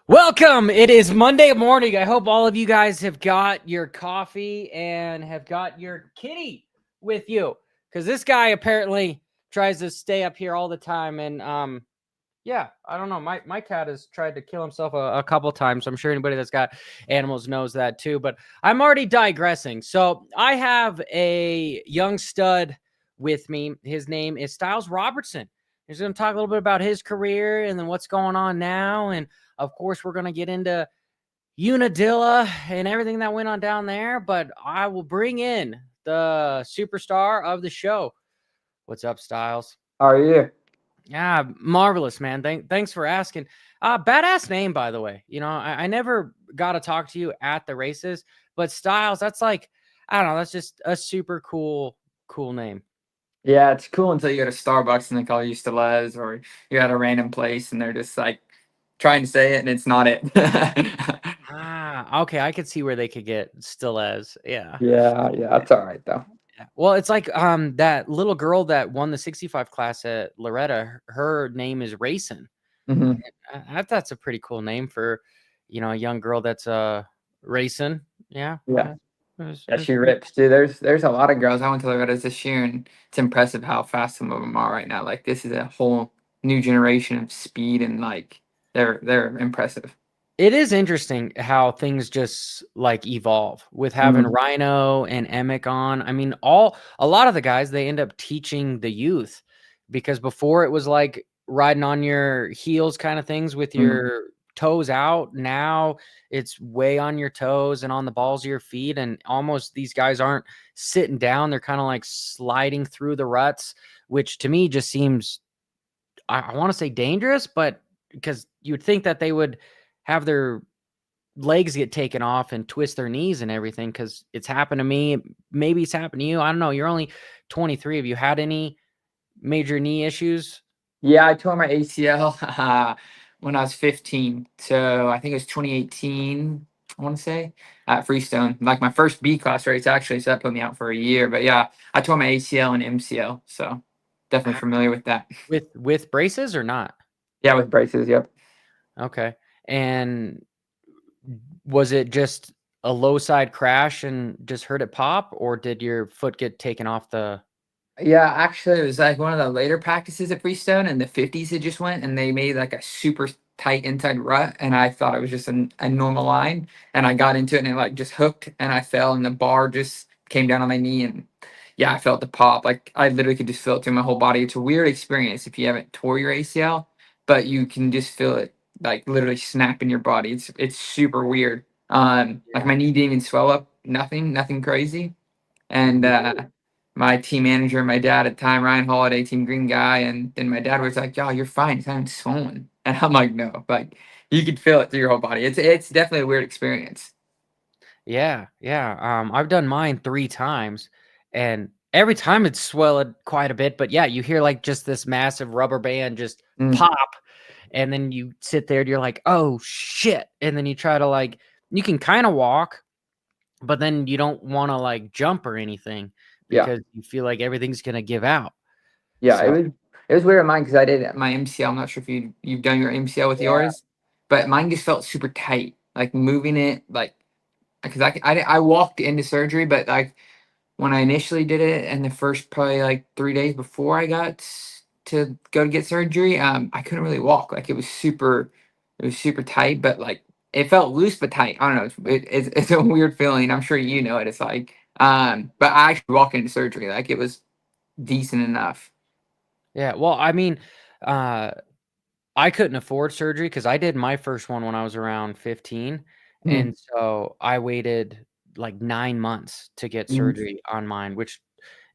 Welcome. It is Monday morning. I hope all of you guys have got your coffee and have got your kitty with you, because this guy apparently tries to stay up here all the time. And yeah, I don't know. My cat has tried to kill himself a couple times. I'm sure anybody that's got animals knows that too. But I'm already digressing. So I have a young stud with me. His name is Stilez Robertson. He's going to talk a little bit about his career and then what's going on now. And of course, we're going to get into Unadilla and everything that went on down there. But I will bring in the superstar of the show. What's up, Stilez? How are you? Yeah, marvelous, man. Thanks for asking. Badass name, by the way. You know, I never got to talk to you at the races, but Stilez, that's like, I don't know, that's just a super cool name. Yeah, it's cool until you go to Starbucks and they call you Stilez, or you're at a random place and they're just like trying to say it and it's not it. Okay, I could see where they could get Stilez. Yeah. Yeah, that's all right though. Yeah. Well, it's like that little girl that won the 65 class at Loretta, her name is Racing. Hmm. That's a pretty cool name for, a young girl that's racing. Yeah. Yeah, yeah, It's she rips, dude. There's a lot of girls. I went to Loretta's this year, and it's impressive how fast some of them are right now. Like this is a whole new generation of speed, and like they're impressive. It is interesting how things just like evolve with having Hmm. Rhino and Emick on. I mean, a lot of the guys, they end up teaching the youth, because before it was like riding on your heels kind of things with Hmm. your toes out. Now it's way on your toes and on the balls of your feet. And almost these guys aren't sitting down. They're kind of like sliding through the ruts, which to me just seems, I want to say dangerous, but because you would think that they would have their legs get taken off and twist their knees and everything, because it's happened to me. Maybe it's happened to you. I don't know. You're only 23. Have you had any major knee issues? Yeah, I tore my ACL when I was 15. So I think it was 2018, I want to say, at Freestone. Like my first B class race, actually. So that put me out for a year. But yeah, I tore my ACL and MCL. So definitely Ah, familiar with that. with braces or not? Yeah, with braces. Yep. Okay. And was it just a low side crash and just heard it pop, or did your foot get taken off the? Yeah, actually, it was like one of the later practices at Freestone, and the 50s had just went, and they made like a super tight inside rut, and I thought it was just a normal line, and I got into it, and it like just hooked, and I fell, and the bar just came down on my knee, and yeah, I felt the pop. Like I literally could just feel it through my whole body. It's a weird experience if you haven't tore your ACL, but you can just feel it like literally snap in your body. It's super weird. Like Yeah. my knee didn't even swell up, nothing crazy, and my team manager, my dad at the time, Ryan Holiday, Team Green guy, and then my dad was like, "Yo, you're fine. It's not even swollen." And I'm like, "No, like you could feel it through your whole body. It's definitely a weird experience." Yeah, yeah. I've done mine 3 times, and every time it's swelled quite a bit. But yeah, you hear like just this massive rubber band just Mm, pop, and then you sit there and you're like, "Oh shit!" And then you try to like, you can kind of walk, but then you don't want to like jump or anything yeah, because you feel like everything's gonna give out. yeah. So It was weird on mine because I did my MCL. I'm not sure if you've done your MCL with yeah, yours, but mine just felt super tight. Like moving it, like because I walked into surgery, but like when I initially did it and the first probably like 3 days before I got to go to get surgery, I couldn't really walk. Like it was super tight, but like it felt loose but tight. I don't know. It's a weird feeling. I'm sure you know it. It's like, but I actually walked into surgery. Like it was decent enough. yeah. Well, I mean, uh, I couldn't afford surgery because I did my first one when I was around 15, Mm, and so I waited like 9 months to get mm, surgery on mine, which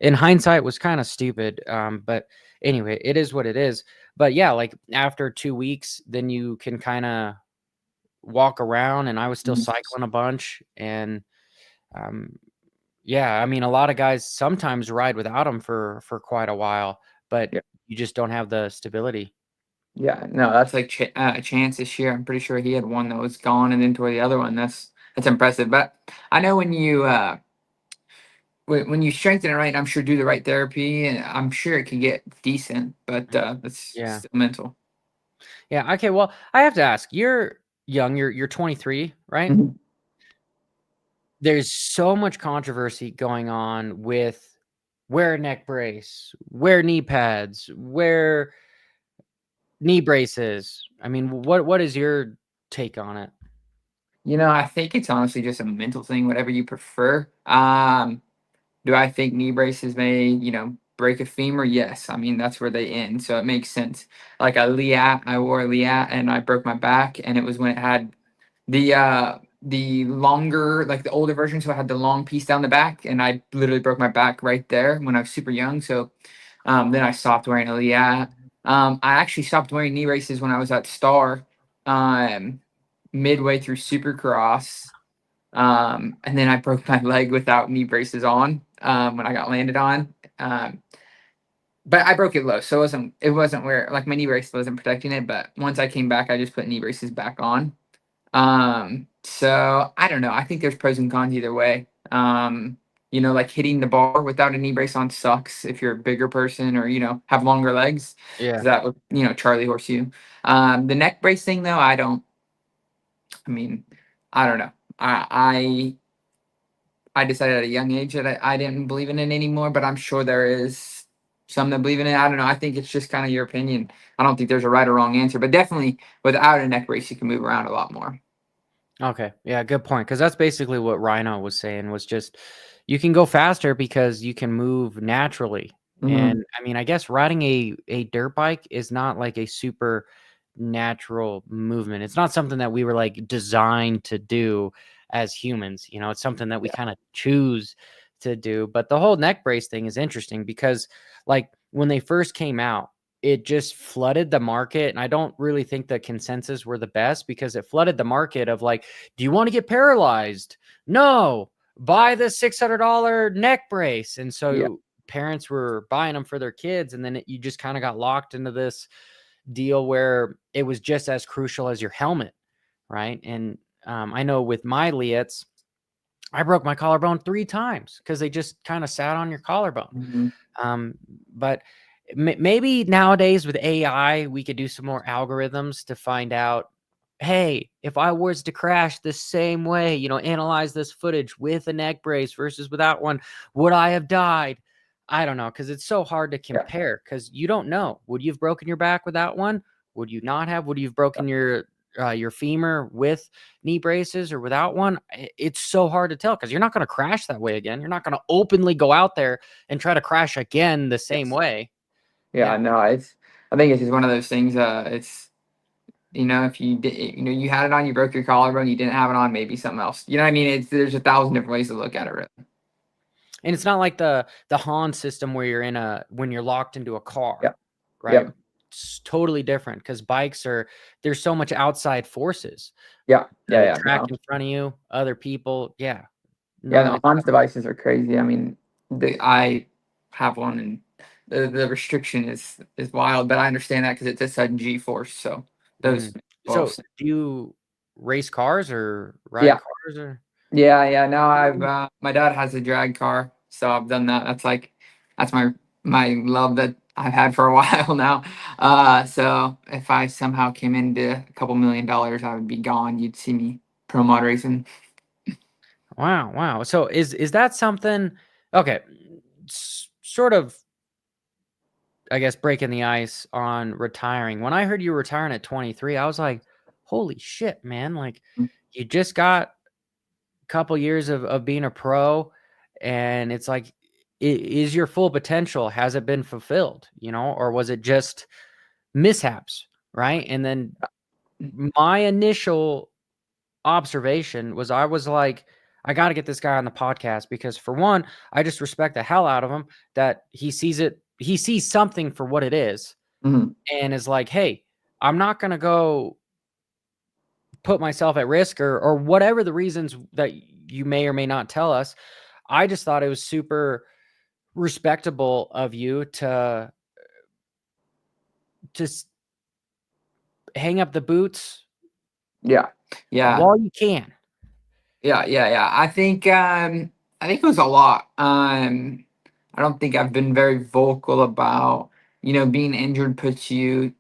in hindsight was kinda stupid, but anyway, it is what it is. But yeah, like, after 2 weeks, then you can kinda walk around, and I was still mm. cycling a bunch, and, um, yeah, I mean, a lot of guys sometimes ride without them for quite a while, but Yeah, you just don't have the stability. yeah. No, that's like a chance this year. I'm pretty sure he had one that was gone and then toward the other one. That's impressive. But I know when you when you strengthen it right, I'm sure do the right therapy, and I'm sure it can get decent, but Mm, it's yeah. still mental. Yeah, okay, well, I have to ask, you're young. You're 23, right? Mhm. There's so much controversy going on with wear a neck brace, wear knee pads, wear knee braces. I mean, what is your take on it? I think it's honestly just a mental thing, whatever you prefer. Do I think knee braces may, break a femur? Yes. I mean, that's where they end, so it makes sense. Like I wore a Liat and I broke my back, and it was when it had the longer, like the older version, so I had the long piece down the back, and I literally broke my back right there when I was super young. So then I stopped wearing a Liat. I actually stopped wearing knee braces when I was at Star, um, midway through Supercross. And then I broke my leg without knee braces on when I got landed on. Um, but I broke it low, so it wasn't where like my knee brace wasn't protecting it. But once I came back, I just put knee braces back on. So I don't know. I think there's pros and cons either way. Like hitting the bar without a knee brace on sucks if you're a bigger person or, have longer legs. Because Yeah. that would, Charlie horse you. The neck brace thing though, I mean, I don't know. I decided at a young age that I didn't believe in it anymore, but I'm sure there is some that believe in it. I don't know. I think it's just kind of your opinion. I don't think there's a right or wrong answer, but definitely without a neck brace, you can move around a lot more. Okay. Yeah, good point. Because that's basically what Rhino was saying, was just you can go faster because you can move naturally. Mhm. And I mean, I guess riding a dirt bike is not like a super natural movement. It's not something that we were like designed to do as humans. It's something that we Yeah. kind of choose to do. But the whole neck brace thing is interesting because like when they first came out, it just flooded the market. And I don't really think the consensus were the best because it flooded the market of like, do you want to get paralyzed? No, buy the $600 neck brace. And Yeah. so parents were buying them for their kids. And then you just kind of got locked into this deal where it was just as crucial as your helmet. Right. And I know with my Liats, I broke my collarbone 3 times because they just kind of sat on your collarbone. Mhm. Um, but maybe nowadays with AI, we could do some more algorithms to find out, hey, if I was to crash the same way, analyze this footage with a neck brace versus without one, would I have died? I don't know, because it's so hard to Yeah. compare because you don't know. Would you have broken your back without one? Would you not have? Would you have broken your femur with knee braces or without one? It's so hard to tell because you're not going to crash that way again. You're not going to openly go out there and try to crash again the same Yes. way. Yeah. Yeah. No, I think it's just one of those things. It's if you did, you had it on, you broke your collarbone, you didn't have it on, maybe something else. You know what I mean? There's a thousand different ways to look at it. Really. And it's not like the Han system where when you're locked into a car, Yeah. right? Yeah. It's totally different because bikes there's so much outside forces. Yeah. Yeah. The Yeah. track No. in front of you, other people. Yeah. Yeah. No, No. Hans devices are crazy. I mean, I have one, and the restriction is wild, but I understand that because it's a sudden G force. So those mhm. well, So do you race cars or ride yeah. cars or? Yeah, yeah. No, my dad has a drag car, so I've done that. That's my love that I've had for a while now. So if I somehow came into a couple $1 million, I would be gone. You'd see me pro mod racing. Wow, wow. So is that something? Okay, sort of, I guess, breaking the ice on retiring. When I heard you were retiring at 23, I was like, holy shit, man. Like, you just got a couple years of being a pro, and it's like, is your full potential, has it been fulfilled, or was it just mishaps, right? And then my initial observation was I was like, I got to get this guy on the podcast because for one, I just respect the hell out of him that he sees something for what it is Mhm. and is like, hey, I'm not going to go put myself at risk or whatever the reasons that you may or may not tell us. I just thought it was super respectable of you to hang up the boots Yeah, yeah, while you can. yeah, yeah, yeah. I think it was a lot. I don't think I've been very vocal about being injured puts you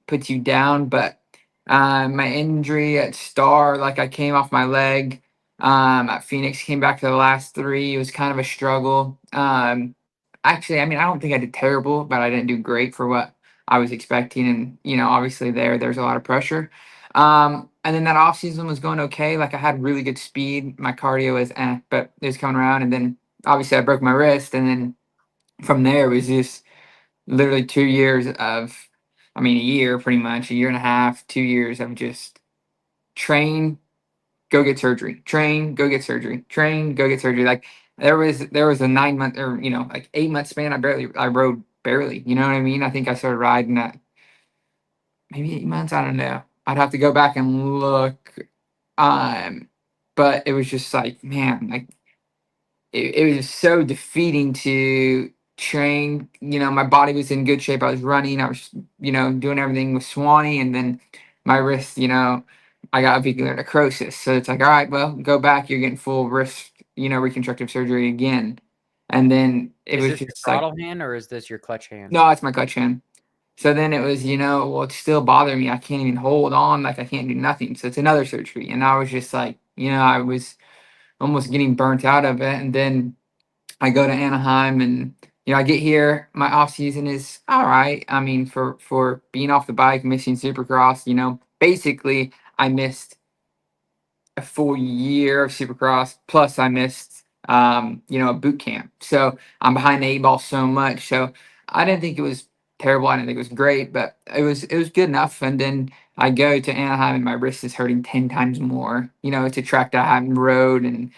down, but My injury at Star, like I came off my leg. At Phoenix, came back to the last three. It was kind of a struggle. Actually, I mean, I don't think I did terrible, but I didn't do great for what I was expecting. And, obviously there's a lot of pressure. And then that off season was going okay. Like I had really good speed. My cardio was but it was coming around. And then obviously I broke my wrist. And then from there, it was just literally 2 years of, I mean, a year pretty much, a year and a half, 2 years of just train, go get surgery, train, go get surgery, train, go get surgery. Like there was a 9 month or like 8 month span. I rode barely. You know what I mean? I think I started riding at maybe 8 months. I don't know. I'd have to go back and look. Um, but it was just like, man, like it was so defeating to train. My body was in good shape. I was running. I was, doing everything with Swanee, and then my wrist, I got avicularized necrosis. So it's like, all right, well, go back. You're getting full wrist, reconstructive surgery again. And then it Is was this your just like, throttle hand or is this your clutch hand? no, it's my clutch hand. So then it was, well, it's still bothering me. I can't even hold on. Like I can't do nothing. So it's another surgery. And I was just like, I was almost getting burnt out of it. And then I go to Anaheim and I get here. My off season is all right. I mean, for being off the bike, missing Supercross, basically I missed a full year of Supercross. Plus, I missed a boot camp. So I'm behind the eight ball so much. So I didn't think it was terrible. I didn't think it was great, but it was good enough. And then I go to Anaheim and my wrist is hurting 10 times more. It's a track that I haven't rode, and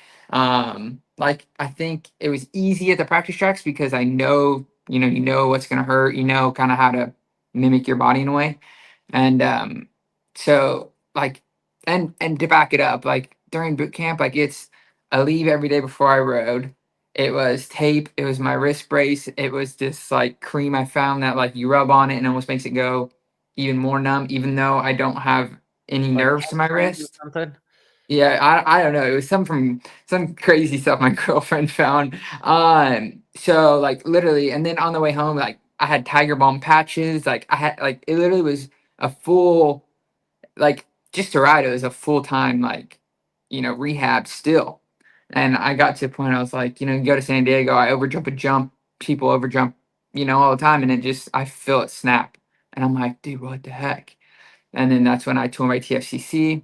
like I think it was easy at the practice tracks because I know what's gonna hurt. Kind of how to mimic your body in a way. And so like and to back it up, like during boot camp, like it's I leave every day before I rode. It was tape, it was my wrist brace, it was this like cream I found that like you rub on it and almost makes it go even more numb, even though I don't have any Like nerves to my cream or wrist. something? Yeah, I don't know. It was some crazy stuff my girlfriend found. So like literally, and then on the way home, like I had Tiger Balm patches. Like I had like it literally was a full like just to ride. It was a full time like rehab still. And I got to a point I was like, you go to San Diego, I overjump a jump, people overjump, all the time, and it just I feel it snap, and I'm like, dude, what the heck? And then that's when I tore my TFCC,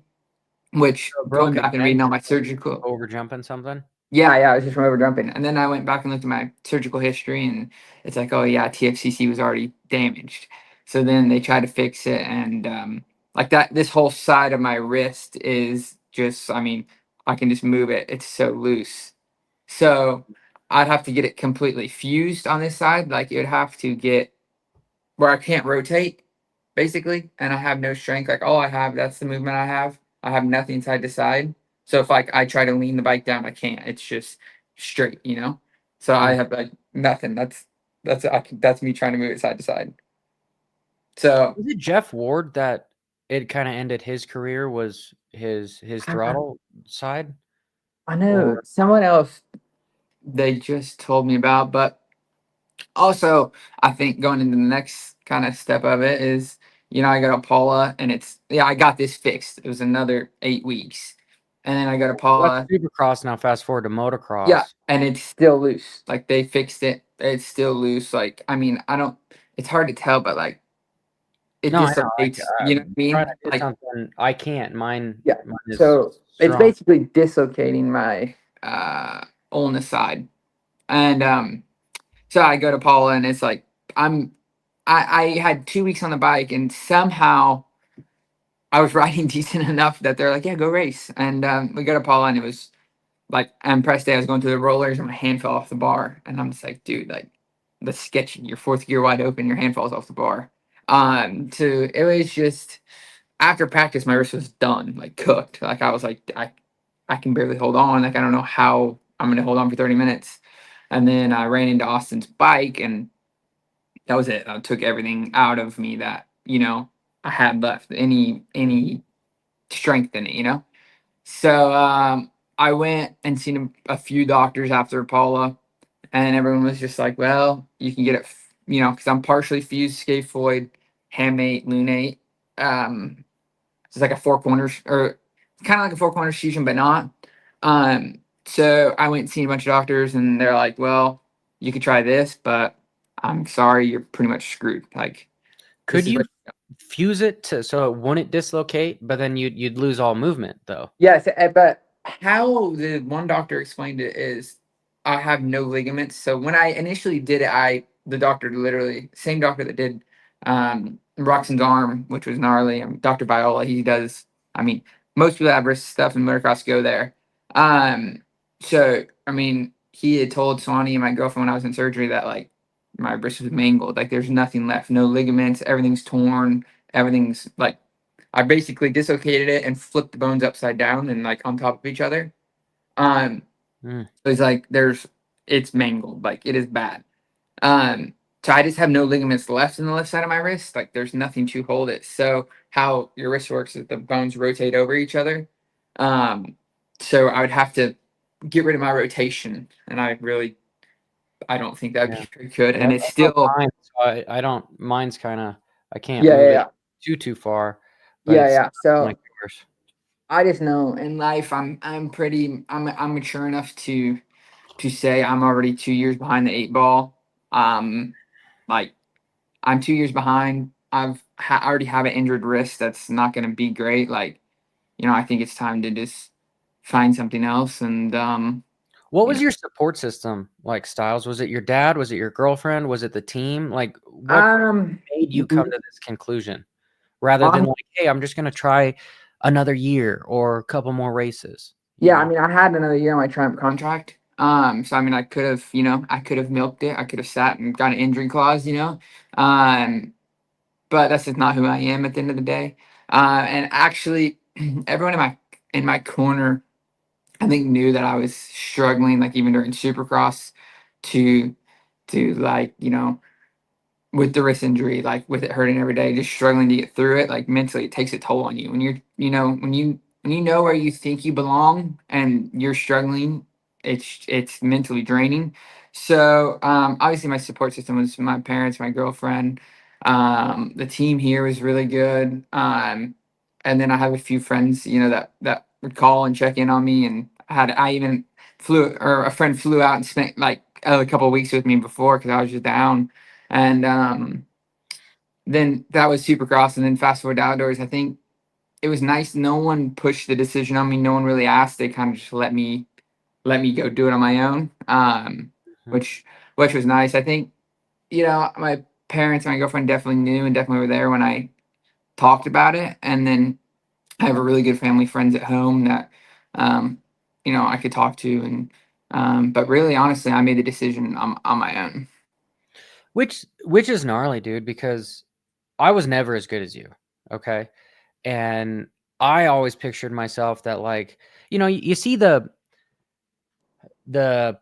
which So it going broke back and again reading all just my surgical. over jumping something? Yeah, I was just from overjumping. And then I went back and looked at my surgical history, and it's like, oh yeah, TFCC was already damaged. So then they tried to fix it, and like that, this whole side of my wrist is just, I mean, I can just move it. It's so loose. So I'd have to get it completely fused on this side. Like it would have to get where I can't rotate, basically, and I have no strength. Like all I have, that's the movement I have. I have nothing side to side. So if like I try to lean the bike down, I can't. It's just straight. So I Mm. have like nothing. That's me trying to move it side to side. So Was it Jeff Ward that it kinda ended his career was his I throttle side? I know Or someone else they just told me about, but also, I think going into the next kind of step of it is, I go to Paula and yeah, I got this fixed. It was another 8 weeks. And then I go to that's Paula. Supercross, now fast forward to Yeah. motocross. And it's still loose. Like they fixed it. It's still loose. Like, I mean, it's hard to tell, but like it No, I know, like, dislocates. You know what I trying mean? to do Like, something I can't. yeah. Mine is So it's strong. basically dislocating my ulna side. And so I go to Paula and it's like, I'm I had 2 weeks on the bike and somehow I was riding decent enough that they're like, yeah, go race. And we go to Paula and it was like on press day, I was going through the rollers and my hand fell off the bar. And I'm just like, dude, like that's sketchy. Your fourth gear wide open, your hand falls off the bar. So it was just after practice, my wrist was done, like cooked. Like I was like, I can barely hold on. Like I don't know how I'm gonna hold on for 30 minutes. And then I ran into Austin's bike and that was it. I took everything out of me that I had left, any strength in it. So I went and seen a few doctors after Paula, and everyone was just like, "Well, you can get it, because I'm partially fused scaphoid, hamate, lunate." Um, it's like a four corners, or kind of like a four corners fusion, but not. So I went and seen a bunch of doctors, and they're like, "Well, you could try this, but I'm sorry, you're pretty much screwed. Like, this Could is you what." fuse it to so it wouldn't dislocate, but then you'd lose all movement though? Yes, but how the one doctor explained it is, I have no ligaments. So when I initially did it, the doctor literally, same doctor that did Roxon's arm, which was gnarly. Dr. Viola, he does. I mean, most people that have wrist stuff in motocross go there. So I mean, he had told Swanee and my girlfriend when I was in surgery that like my wrist was mangled, like there's nothing left, no ligaments, everything's torn, everything's like I basically dislocated it and flipped the bones upside down and like on top of each other. Um, Mm, so it's like it's mangled, like it is bad. Um, so I just have no ligaments left in the left side of my wrist. Like there's nothing to hold it. So how your wrist works is the bones rotate over each other. Um, so I would have to get rid of my rotation, and I don't think that'd yeah. be very good. Yeah, And it's I broke still mine, so I don't mine's kinda I can't yeah move yeah it yeah too far, but yeah it's yeah. So like yours. I just know in life I'm mature enough to say I'm already 2 years behind the eight ball. Um, like I'm 2 years behind. I already have an injured wrist that's not going to be great. Like I think it's time to just find something else. And What you was know, your support system like, Styles? Was it your dad? Was it your girlfriend? Was it the team? Like, what um, made you come to this conclusion rather than on like, "Hey, I'm just gonna try another year or a couple more races," you yeah, I know? mean, I had another year on my Triumph contract. So I mean, I could have milked it. I could have sat and got an injury clause. Um, but that's just not who I am at the end of the day. And actually, everyone in my corner, I think, knew that I was struggling, like even during Supercross, to like with the wrist injury, like with it hurting every day, just struggling to get through it, like mentally, it takes a toll on you when when you know where you think you belong and you're struggling. It's mentally draining. So obviously, my support system was my parents, my girlfriend. The team here was really good. And then I have a few friends, that would call and check in on me, and I even flew or a friend flew out and spent like a couple of weeks with me before because I was just down. And then that was Supercross, and then fast forward to outdoors. I think it was nice. No one pushed the decision on me. No one really asked. They kind of just let me go do it on my own, Mhm. which was nice. I think my parents and my girlfriend definitely knew and definitely were there when I talked about it. And then I have a really good family friends at home that um, I could talk to. And but really, honestly, I made the decision on my own. Which is gnarly, dude, because I was never as good as you, okay? And I always pictured myself that like, you see the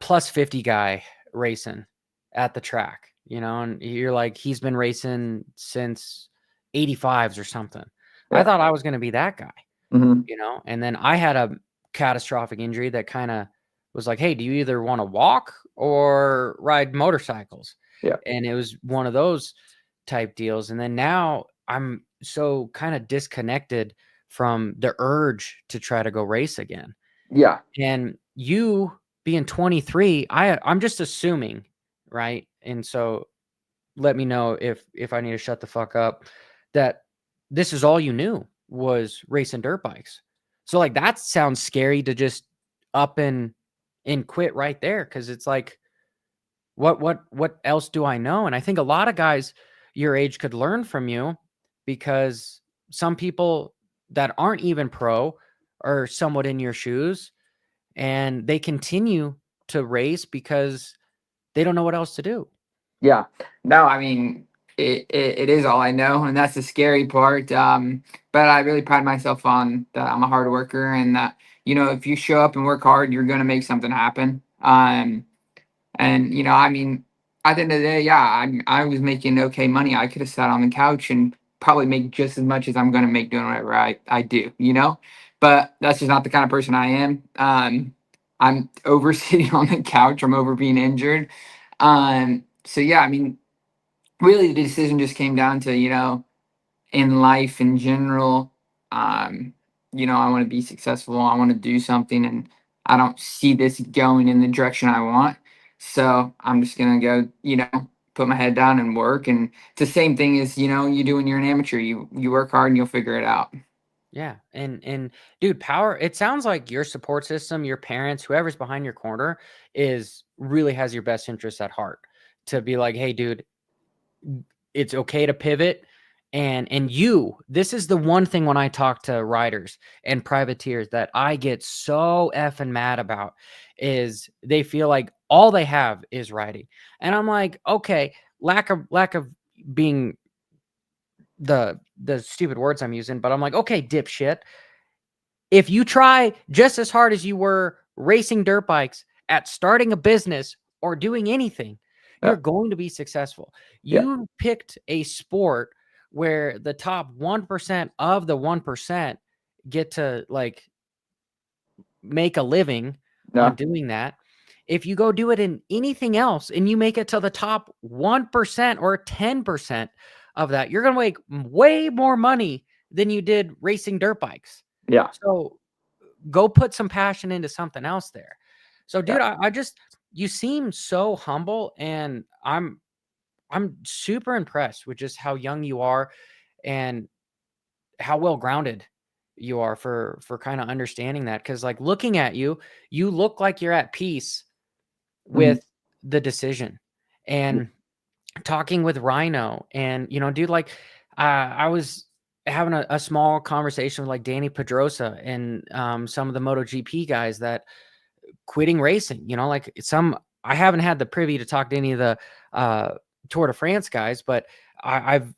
plus 50 guy racing at the track, and you're like, he's been racing since 85s or something. I Yeah. thought I was going to be that guy, Hmm. and then I had a catastrophic injury that kind of was like, hey, do you either want to walk or ride motorcycles? Yeah. And it was one of those type deals. And then now I'm so kind of disconnected from the urge to try to go race again. Yeah. And you being 23, I'm just assuming, right? And so let me know if I need to shut the fuck up, that this is all you knew was racing dirt bikes. So like that sounds scary to just up and quit right there, because it's like what else do I know? And I think a lot of guys your age could learn from you, because some people that aren't even pro are somewhat in your shoes, and they continue to race because they don't know what else to do. Yeah. No, I mean, it is all I know, and that's the scary part. But I really pride myself on that I'm a hard worker, and that if you show up and work hard, you're gonna make something happen. And I mean, at the end of the day, yeah, I was making okay money. I could have sat on the couch and probably make just as much as I'm gonna make doing whatever I do. But that's just not the kind of person I am. I'm over sitting on the couch. I'm over being injured. So yeah, I mean, really the decision just came down to, in life in general. um, I want to be successful. I want to do something, and I don't see this going in the direction I want. So I'm just gonna go, put my head down and work. And it's the same thing as you do when you're an amateur. You work hard and you'll figure it out. Yeah. And dude, power, it sounds like your support system, your parents, whoever's behind your corner is really has your best interests at heart to be like, hey, dude, it's okay to pivot. And this is the one thing when I talk to riders and privateers that I get so effing mad about is they feel like all they have is riding. And I'm like, okay, lack of being the stupid words I'm using, but I'm like, okay, dipshit. If you try just as hard as you were racing dirt bikes at starting a business or doing anything, you're Yeah, going to be successful. yeah, You picked a sport where the top 1% of the 1% get to like make a living on no, doing that. If you go do it in anything else and you make it to the top 1% or 10% of that, you're going to make way more money than you did racing dirt bikes. yeah, So go put some passion into something else there. So, yeah, dude, I just you seem so humble, and I'm super impressed with just how young you are and how well grounded you are for kind of understanding that. Because like looking at you, you look like you're at peace mhm, with the decision. yeah, And talking with Rhino, and dude, like I was having a small conversation with like Danny Pedrosa and some of the MotoGP guys that quitting racing. Like I haven't had the privy to talk to any of the uh, Tour de France guys, but I've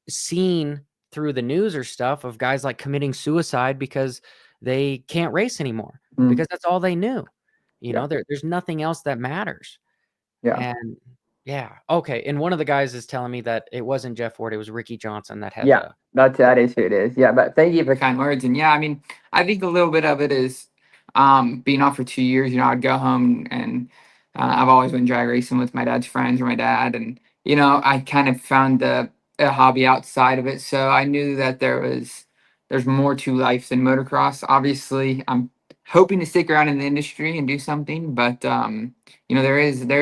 seen through the news or stuff of guys like committing suicide because they can't race anymore mhm, because that's all they knew. yeah, There's nothing else that matters. yeah. And yeah, okay. And one of the guys is telling me that it wasn't Jeff Ford, it was Ricky Johnson that had Yeah, the that is who it is. Yeah, but thank you for kind words. And yeah, I mean, I think a little bit of it is being off for 2 years. I'd go home and I've always been drag racing with my dad's friends or my dad, and I kind of found a hobby outside of it. So I knew that there's more to life than motocross. Obviously, I'm hoping to stick around in the industry and do something, but there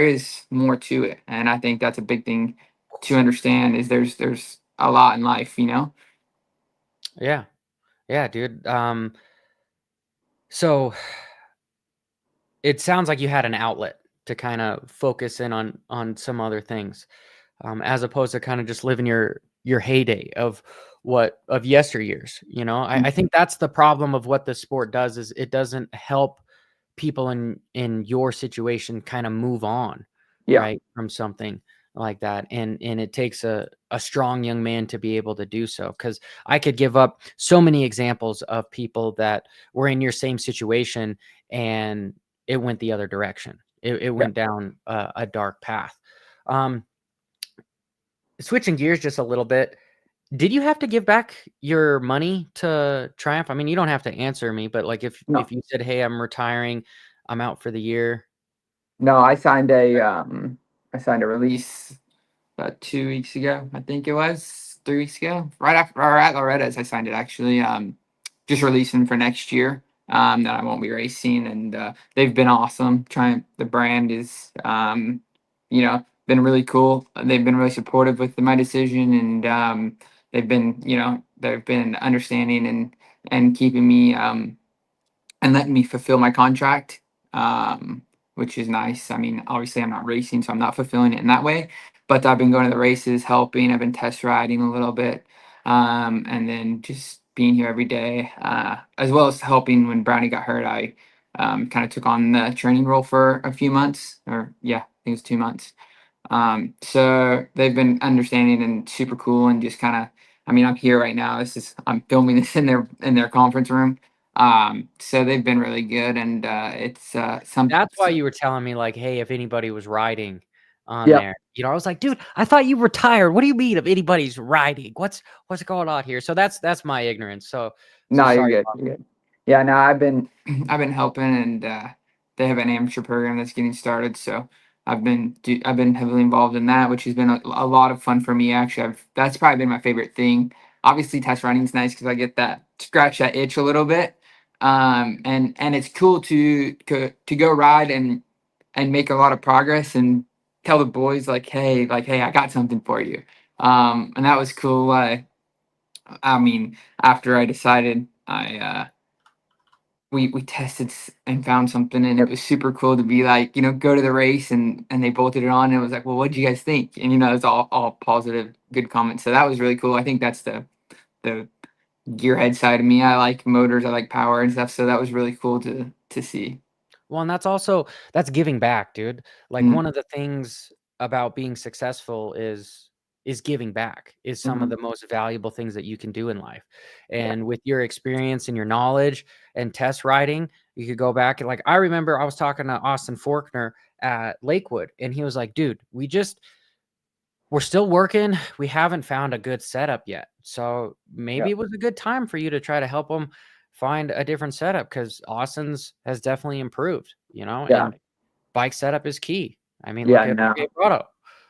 is more to it, and I think that's a big thing to understand is there's a lot in life. yeah. Yeah, dude. So it sounds like you had an outlet to kind of focus in on some other things, as opposed to kind of just living your heyday of yesteryears. I Mm, think that's the problem of what the sport does is it doesn't help people in your situation kind of move on, yeah, right, from something like that. And it takes a strong young man to be able to do so. Because I could give up so many examples of people that were in your same situation and it went the other direction. It yeah. went down a dark path. Um, Switching gears just a little bit, did you have to give back your money to Triumph? I mean, you don't have to answer me, but like if No, you said, "Hey, I'm retiring, I'm out for the year." no, I signed a release about 2 weeks ago. I think it was 3 weeks ago, right after or at Loretta's. I signed it actually. Just releasing for next year. That I won't be racing, and they've been awesome. Trying the brand is, been really cool. They've been really supportive with my decision, and they've been understanding and keeping me and letting me fulfill my contract, um, which is nice. I mean, obviously, I'm not racing, so I'm not fulfilling it in that way. But I've been going to the races, helping. I've been test riding a little bit, and then just being here every day, as well as helping when Brownie got hurt. I kind of took on the training role for a few months, or yeah, I think it was 2 months. So they've been understanding and super cool, and just kind of. I mean, I'm here right now. I'm filming this in their conference room. So they've been really good, and it's some. That's why you were telling me like, "Hey, if anybody was riding on Yep. there." I was like, "Dude, I thought you retired. What do you mean if anybody's riding? What's going on here?" So that's my ignorance. So No, you're sorry good. about You're good. Yeah, no, I've been I've been helping, and they have an amateur program that's getting started. So I've been heavily involved in that, which has been a lot of fun for me. Actually, that's probably been my favorite thing. obviously test running is nice because I get that scratch that itch a little bit. And it's cool to go ride and make a lot of progress and tell the boys like hey, I got something for you. And that was cool. I mean, after I decided we tested and found something, and it was super cool to be like, go to the race and they bolted it on, and it was like, well, what did you guys think? And it's all positive, good comments. So that was really cool. I think that's the gearhead side of me. I like motors, I like power and stuff. So that was really cool to see. Well, and that's giving back, dude. Like Mm-hmm. one of the things about being successful is giving back is some of Mm-hmm. the most valuable things that you can do in life. Yeah. And with your experience and your knowledge and test riding, you could go back and like I remember I was talking to Austin Faulkner at Lakewood, and he was like, dude, we're still working. We haven't found a good setup yet. So maybe Yeah. it was a good time for you to try to help them find a different setup because Austin's has definitely improved, Yeah. and bike setup is key. I mean, look Yeah. at No. Colorado.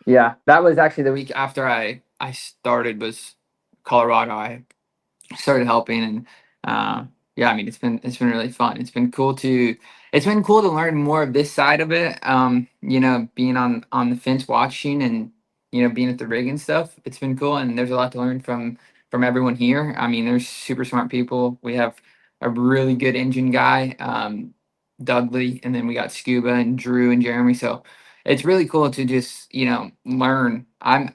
Yeah. That was actually the week after I started was Colorado. I started helping, and yeah, I mean, it's been really fun. It's been cool to learn more of this side of it. Being on the fence watching, and being at the rig and stuff, it's been cool, and there's a lot to learn from everyone here. I mean, there's super smart people. We have a really good engine guy, Dudley, and then we got Scuba and Drew and Jeremy. So it's really cool to just learn. I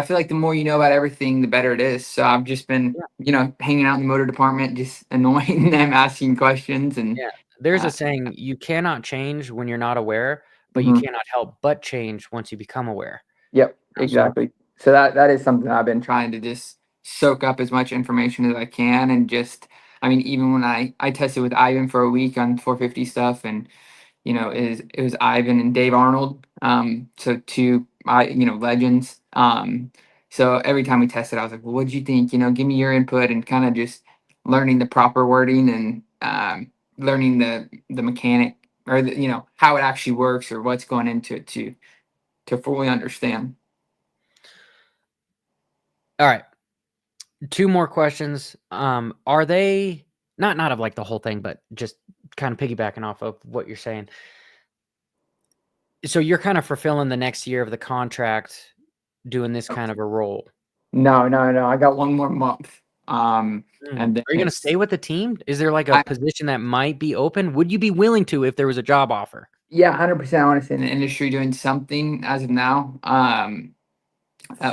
feel like the more you know about everything, the better it is. So I've just been, Yeah. hanging out in the motor department, just annoying them, asking questions, and Yeah. There's a uh, saying, you cannot change when you're not aware, but you mhm. cannot help but change once you become aware. Yep, So exactly. So that is something I've been trying to just soak up as much information as I can, and just, I mean, even when I tested with Ivan for a week on 450 stuff, and it was Ivan and Dave Arnold. So two legends. So every time we tested, I was like, well, what did you think? Give me your input, and kind of just learning the proper wording, and learning the mechanic, or how it actually works, or what's going into it to fully understand. all right. Two more questions. Are they not of like the whole thing, but just kind of piggybacking off of what you're saying? So you're kind of fulfilling the next year of the contract doing this kind of a role. No, no, no. I got one more month. And then Are you going to stay with the team? Is there like a I position that might be open? Would you be willing to if there was a job offer? yeah, 100%. I want to stay in the industry doing something as of now.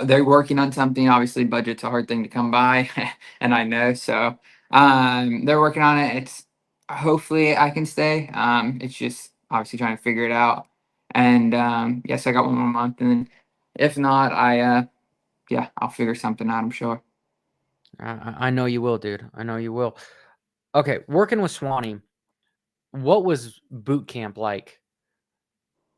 They're working on something. Obviously, budget's a hard thing to come by, and I know. So, they're working on it. It's hopefully I can stay. It's just obviously trying to figure it out. And yes, I got one more month, and then if not, yeah, I'll figure something out, I'm sure. I know you will, dude. I know you will. Okay, working with Swanee, what was boot camp like?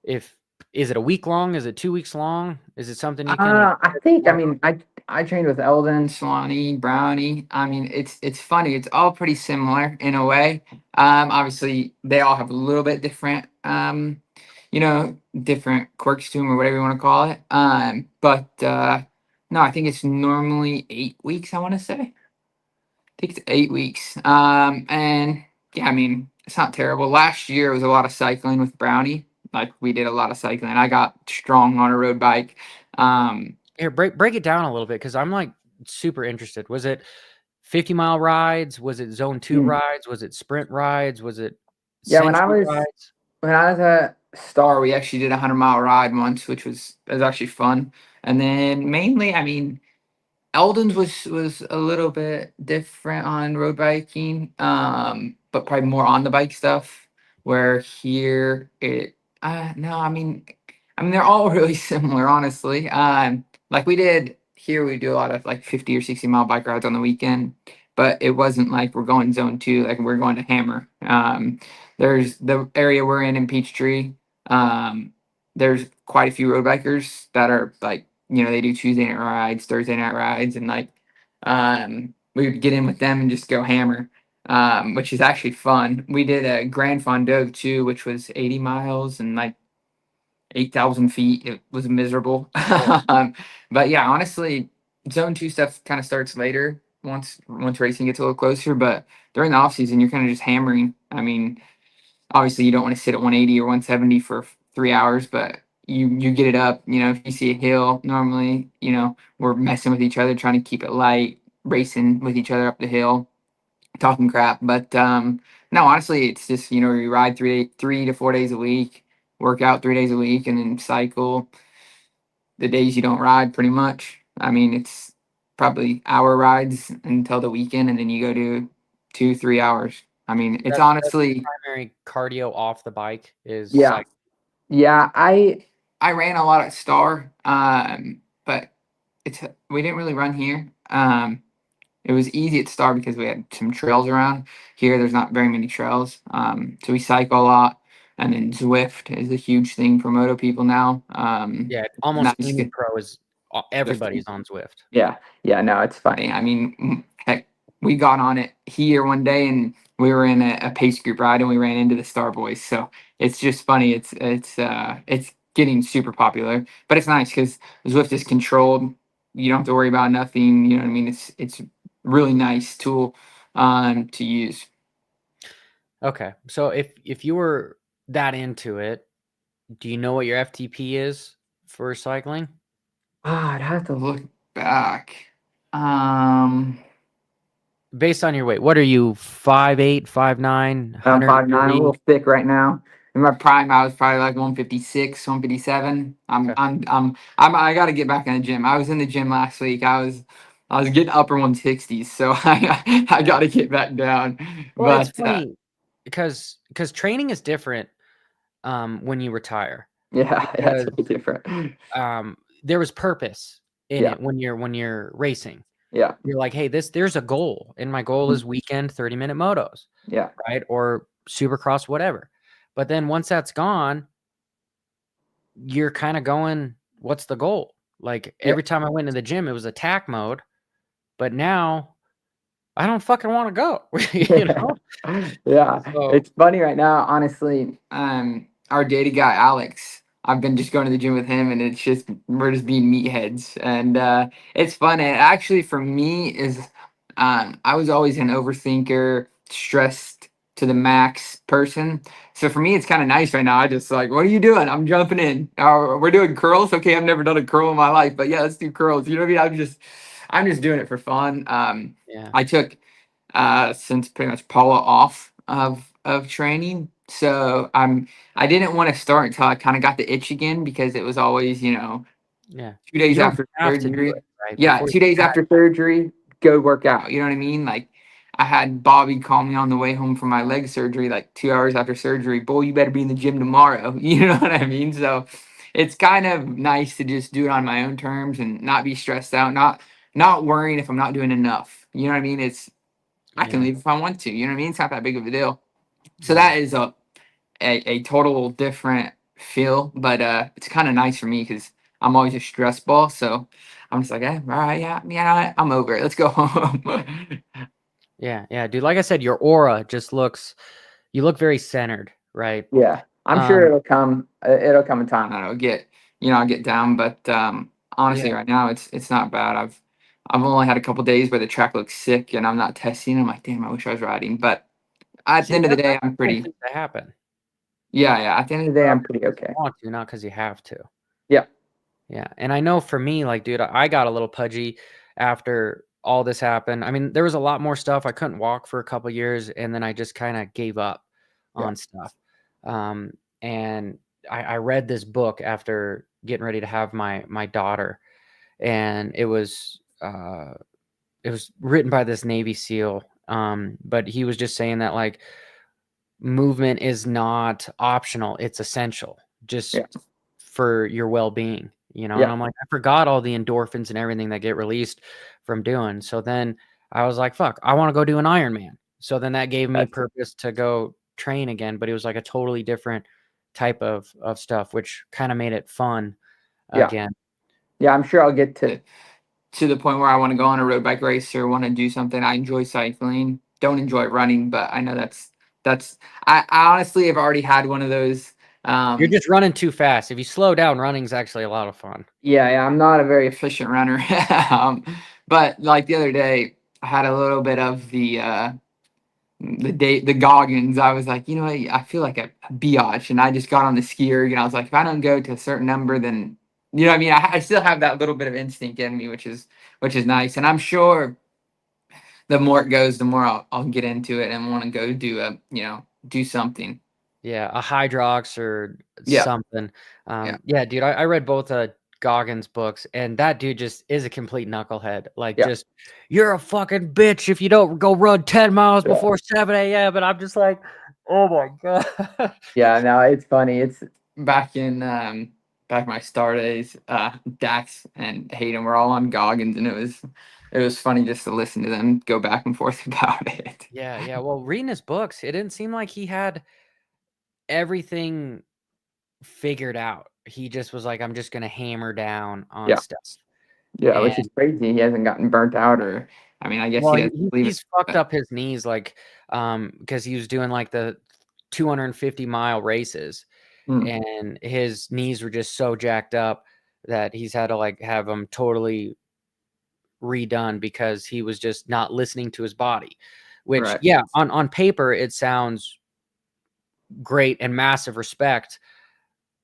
If is it a week long? Is it 2 weeks long? Is it something you can I think, I mean, I trained with Eldon, Swanee, Brownie. I mean, it's funny. It's all pretty similar in a way. Obviously, they all have a little bit different, different quirks to them, or whatever you want to call it. But no, I think it's normally 8 weeks. I want to say. I think it's 8 weeks. And yeah, I mean, it's not terrible. Last year it was a lot of cycling with Brownie. Like, we did a lot of cycling. I got strong on a road bike. Um, here break it down a little bit because I'm like super interested. Was it 50-mile rides? Was it zone 2 mm, rides? Was it sprint rides? Was it yeah, century rides? when I was a star, we actually did a 100-mile ride once, which was actually fun. And then mainly, I mean, Eldon's was a little bit different on road biking, but probably more on the bike stuff. Where here it, no, I mean they're all really similar, honestly. Like we did here, we do a lot of like 50 or 60-mile bike rides on the weekend, but it wasn't like we're going zone two, like we're going to Hammer. There's the area we're in Peachtree. Um, there's quite a few road bikers that are like, they do Tuesday night rides, Thursday night rides, and like we would get in with them and just go hammer, which is actually fun. We did a Grand Fondo too, which was 80 miles and like 8,000 feet. It was miserable. Oh, But yeah, honestly, zone two stuff kind of starts later once racing gets a little closer, but during the off season, you're kind of just hammering. I mean, obviously you don't want to sit at 180 or 170 for 3 hours, but you get it up. You know, if you see a hill, normally, you know, we're messing with each other, trying to keep it light, racing with each other up the hill, talking crap. But no, honestly, it's just, you know, you ride 3 to 4 days a week, work out 3 days a week, and then cycle the days you don't ride. Pretty much. I mean, it's probably hour rides until the weekend, and then you go to 2 3 hours. I mean, it's That's honestly, primary cardio off the bike is yeah. cycling. Yeah, I ran a lot at Star, but we didn't really run here. It was easy at Star because we had some trails around. Here, there's not very many trails, so we cycle a lot. And then Zwift is a huge thing for moto people now. Yeah, almost Nice. any pro is everybody's on Zwift. Yeah, yeah, no, it's funny. I mean, heck, we got on it here one day, and we were in a pace group ride, and we ran into the Star Boys. So it's just funny. It's getting super popular, but it's nice because Zwift is controlled. You don't have to worry about nothing. You know what I mean? It's really nice tool to use. Okay, so if you were that into it, do you know what your FTP is for cycling? Ah, I'd have to look back. Um, Based on your weight, what are you, 5'8", 5'9", I'm 5'9", a 130? little thick right now. In my prime, I was probably like 156, 157. Okay. I got to get back in the gym. I was in the gym last week. I was getting upper 160s, so I got to get back down. Well, it's But funny because training is different when you retire yeah, yeah, it's because way different. there was purpose in Yeah, it when you're racing. yeah, You're like, hey, there's a goal, and my goal is weekend 30-minute motos, yeah, right? Or supercross, whatever. But then once that's gone, you're kind of going, what's the goal? Like yeah. every time I went to the gym, it was attack mode, but now I don't fucking want to go, you Yeah. know? Yeah. So It's funny right now, honestly. Our data guy Alex, I've been just going to the gym with him, and it's just we're just being meatheads, and it's fun. And actually, for me, is I was always an overthinker, stressed to the max person. So for me, it's kind of nice right now. I just like, what are you doing? I'm jumping in. We're doing curls. Okay, I've never done a curl in my life, but yeah, let's do curls. You know what I mean? I'm just doing it for fun. yeah, I took since pretty much Paula off of training. So I didn't want to start until I kind of got the itch again because it was always, you know, yeah. two You days don't after have to do surgery. it, right? Yeah, Before you 2 days have, after surgery, go work out. You know what I mean? Like I had Bobby call me on the way home from my leg surgery, like 2 hours after surgery. Boy, you better be in the gym tomorrow. You know what I mean? So it's kind of nice to just do it on my own terms and not be stressed out, not worrying if I'm not doing enough. You know what I mean? I can yeah, leave if I want to. You know what I mean? It's not that big of a deal. So yeah. that is a total different feel, but it's kind of nice for me because I'm always a stress ball. So I'm just like, all right, yeah, yeah, I'm over it. Let's go home. Yeah, yeah, dude. Like I said, your aura just looks, you look very centered, right? Yeah, I'm sure Um, it'll come. It'll come a time that I'll get, I'll get down. But yeah. honestly, right now it's not bad. I've only had a couple days where the track looks sick and I'm not testing. I'm like, damn, I wish I was riding. But at the See, end of the day, that's I'm cool pretty. thing to happen. Yeah, yeah. At the end of the day, I'm pretty Because you okay. want to, not because you have to. Yeah, Yeah, and I know for me, like, dude, I got a little pudgy after all this happened. I mean, there was a lot more stuff. I couldn't walk for a couple years, and then I just kind of gave up yeah, on stuff. And I read this book after getting ready to have my daughter, and it was written by this Navy SEAL. But he was just saying that like movement is not optional; it's essential. Just yeah, for your well-being, you know? And yeah. I'm like, I forgot all the endorphins and everything that get released from doing. So then I was like, fuck, I want to go do an Ironman. So then that gave me That's purpose to go train again, but it was like a totally different type of stuff, which kind of made it fun yeah, again. yeah. I'm sure I'll get to the point where I want to go on a road bike race or want to do something. I enjoy cycling. Don't enjoy running, but I know that's I honestly have already had one of those You're just running too fast. If you slow down, running's actually a lot of fun. Yeah, I'm not a very efficient runner. But like the other day, I had a little bit of the Goggins. I was like, you know what, I feel like a biatch, and I just got on the skier. I was like, if I don't go to a certain number, then what I mean. I still have that little bit of instinct in me, which is nice, and I'm sure the more it goes, the more I'll get into it and want to go do something. Yeah, a Hydrox or Yeah, something. yeah, Yeah, dude, I read both Goggins books, and that dude just is a complete knucklehead. Like, yeah, just you're a fucking bitch if you don't go run 10 miles yeah. before 7 a.m. And I'm just like, oh my god. Yeah, no, it's funny. It's back in my star days. Dax and Hayden were all on Goggins, and it was funny just to listen to them go back and forth about it. Yeah, yeah. Well, reading his books, it didn't seem like he had everything figured out. He just was like, I'm just gonna hammer down on Yeah, stuff. yeah, And which is crazy. He hasn't gotten burnt out, or I mean, I guess well, he doesn't believe it. he's fucked But up his knees, like, because he was doing like the 250-mile races, mm, and his knees were just so jacked up that he's had to like have them totally redone because he was just not listening to his body. Which, right, yeah, on paper it sounds great and massive respect,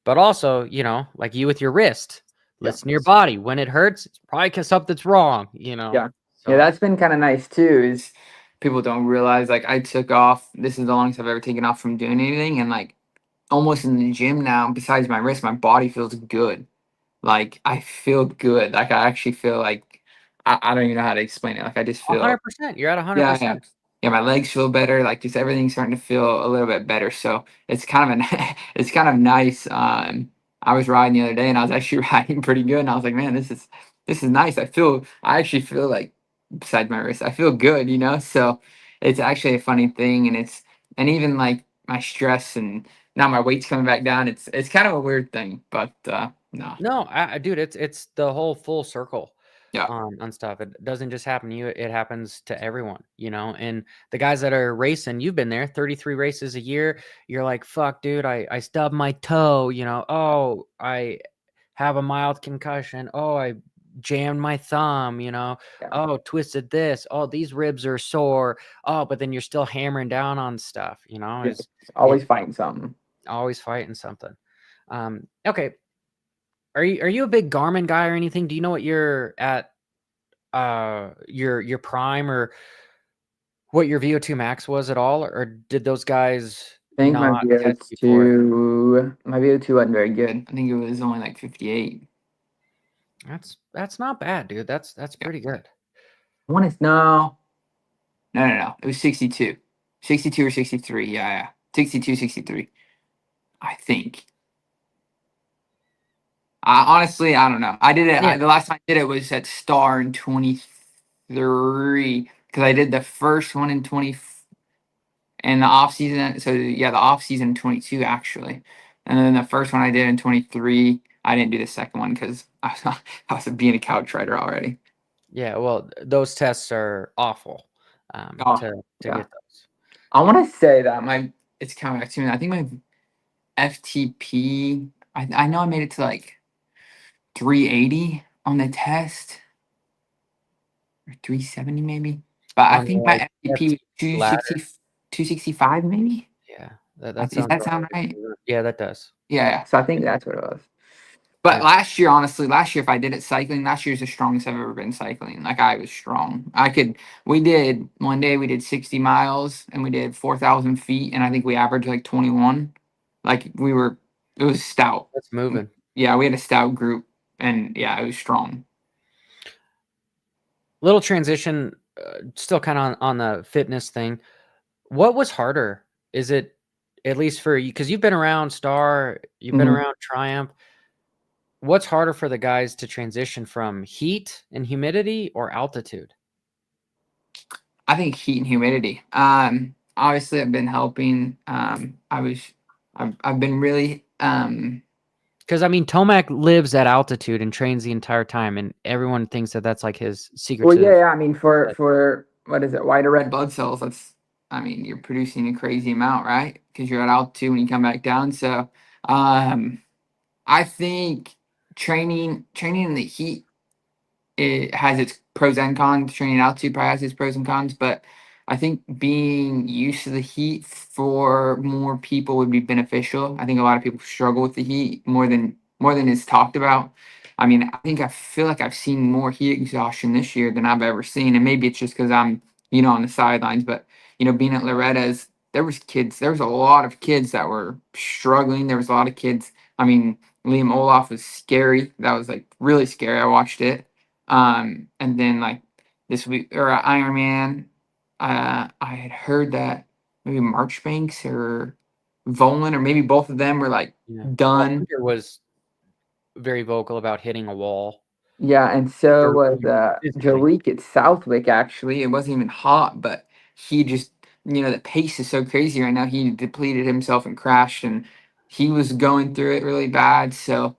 but also, like you with your wrist, yeah, listen to your body. When it hurts, it's probably because something's wrong. yeah, yeah. So That's been kind of nice too. Is people don't realize like I took off. This is the longest I've ever taken off from doing anything, and like almost in the gym now. Besides my wrist, my body feels good. Like, I feel good. Like, I actually feel like I don't even know how to explain it. Like, I just feel 100%, you're at yeah, yeah. 100%. Yeah, my legs feel better. Like, just everything's starting to feel a little bit better. So it's kind of it's kind of nice. I was riding the other day, and I was actually riding pretty good. And I was like, man, this is nice. I actually feel like besides my wrist, I feel good. So it's actually a funny thing, and even like my stress and now my weight's coming back down. It's kind of a weird thing, but no, No, dude, it's the whole full circle yeah, on stuff. It doesn't just happen to you; it happens to everyone. And the guys that are racing, you've been there, 33 races a year. You're like, fuck, dude, I stubbed my toe. Oh, I have a mild concussion. Oh, I jammed my thumb. yeah, Oh, twisted this. Oh, these ribs are sore. Oh, but then you're still hammering down on stuff. yeah. Is It's it always fighting something. always fighting something. Okay. Are you a big Garmin guy or anything? Do you know what you're at your prime, or what your VO2 max was at all, or did those guys I think my not test you for it? VO2 wasn't very good. I think it was only like 58. That's not bad, dude. That's Yeah. pretty good. I want to no. It was 62. 62 or 63. Yeah, yeah. 62, 63. I think. Honestly, I don't know. I did it. Yeah. The last time I did it was at Star in 23 because I did the first one in 20 in the off season. So yeah, the off season 22 actually, and then the first one I did in 23. I didn't do the second one because I was being a couch rider already. Yeah, well, those tests are awful Oh to yeah, get those. I want to say that it's coming back to me. I think my FTP. I know I made it to like 380 on the test or 370 maybe. But I On think the my FTP was FT ladder. 265 maybe. Yeah, that Does sounds that about sound right. right? Yeah, that does. Yeah, yeah. So I think that's what it was. But Yeah. last year, honestly, if I did it cycling, last year's the strongest I've ever been cycling. Like I was strong. We did one day, we did 60 miles and we did 4,000 feet. And I think we averaged like 21. Like it was stout. That's moving. Yeah, we had a stout group and yeah, it was strong. Little transition, still kind of on the fitness thing. What was harder? Is it, at least for you, because you've been around Star, you've been Mhm. around Triumph. What's harder for the guys to transition from heat and humidity or altitude? I think heat and humidity. Obviously, I've been helping. I've been really. Because I mean, Tomac lives at altitude and trains the entire time, and everyone thinks that that's like his secret Well, to. yeah, yeah. I mean, for what is it? Whiter red blood cells. I mean, you're producing a crazy amount, right? Because you're at altitude when you come back down. So Um, I think training in the heat, it has its pros and cons. Training altitude probably has its pros and cons, but I think being used to the heat for more people would be beneficial. I think a lot of people struggle with the heat more than is talked about. I mean, I feel like I've seen more heat exhaustion this year than I've ever seen, and maybe it's just because I'm on the sidelines. But being at Loretta's, there was a lot of kids that were struggling. There was a lot of kids. I mean, Liam Olaf was scary. That was like really scary. I watched it. And then like this week or Iron Man, I had heard that maybe Marchbanks or Volan or maybe both of them were like Yeah. Well, done. Hunter was very vocal about hitting a wall Yeah, and so or was physically. Jalik at Southwick. Actually, it wasn't even hot, but he just the pace is so crazy right now. He depleted himself and crashed, and he was going through it really bad. So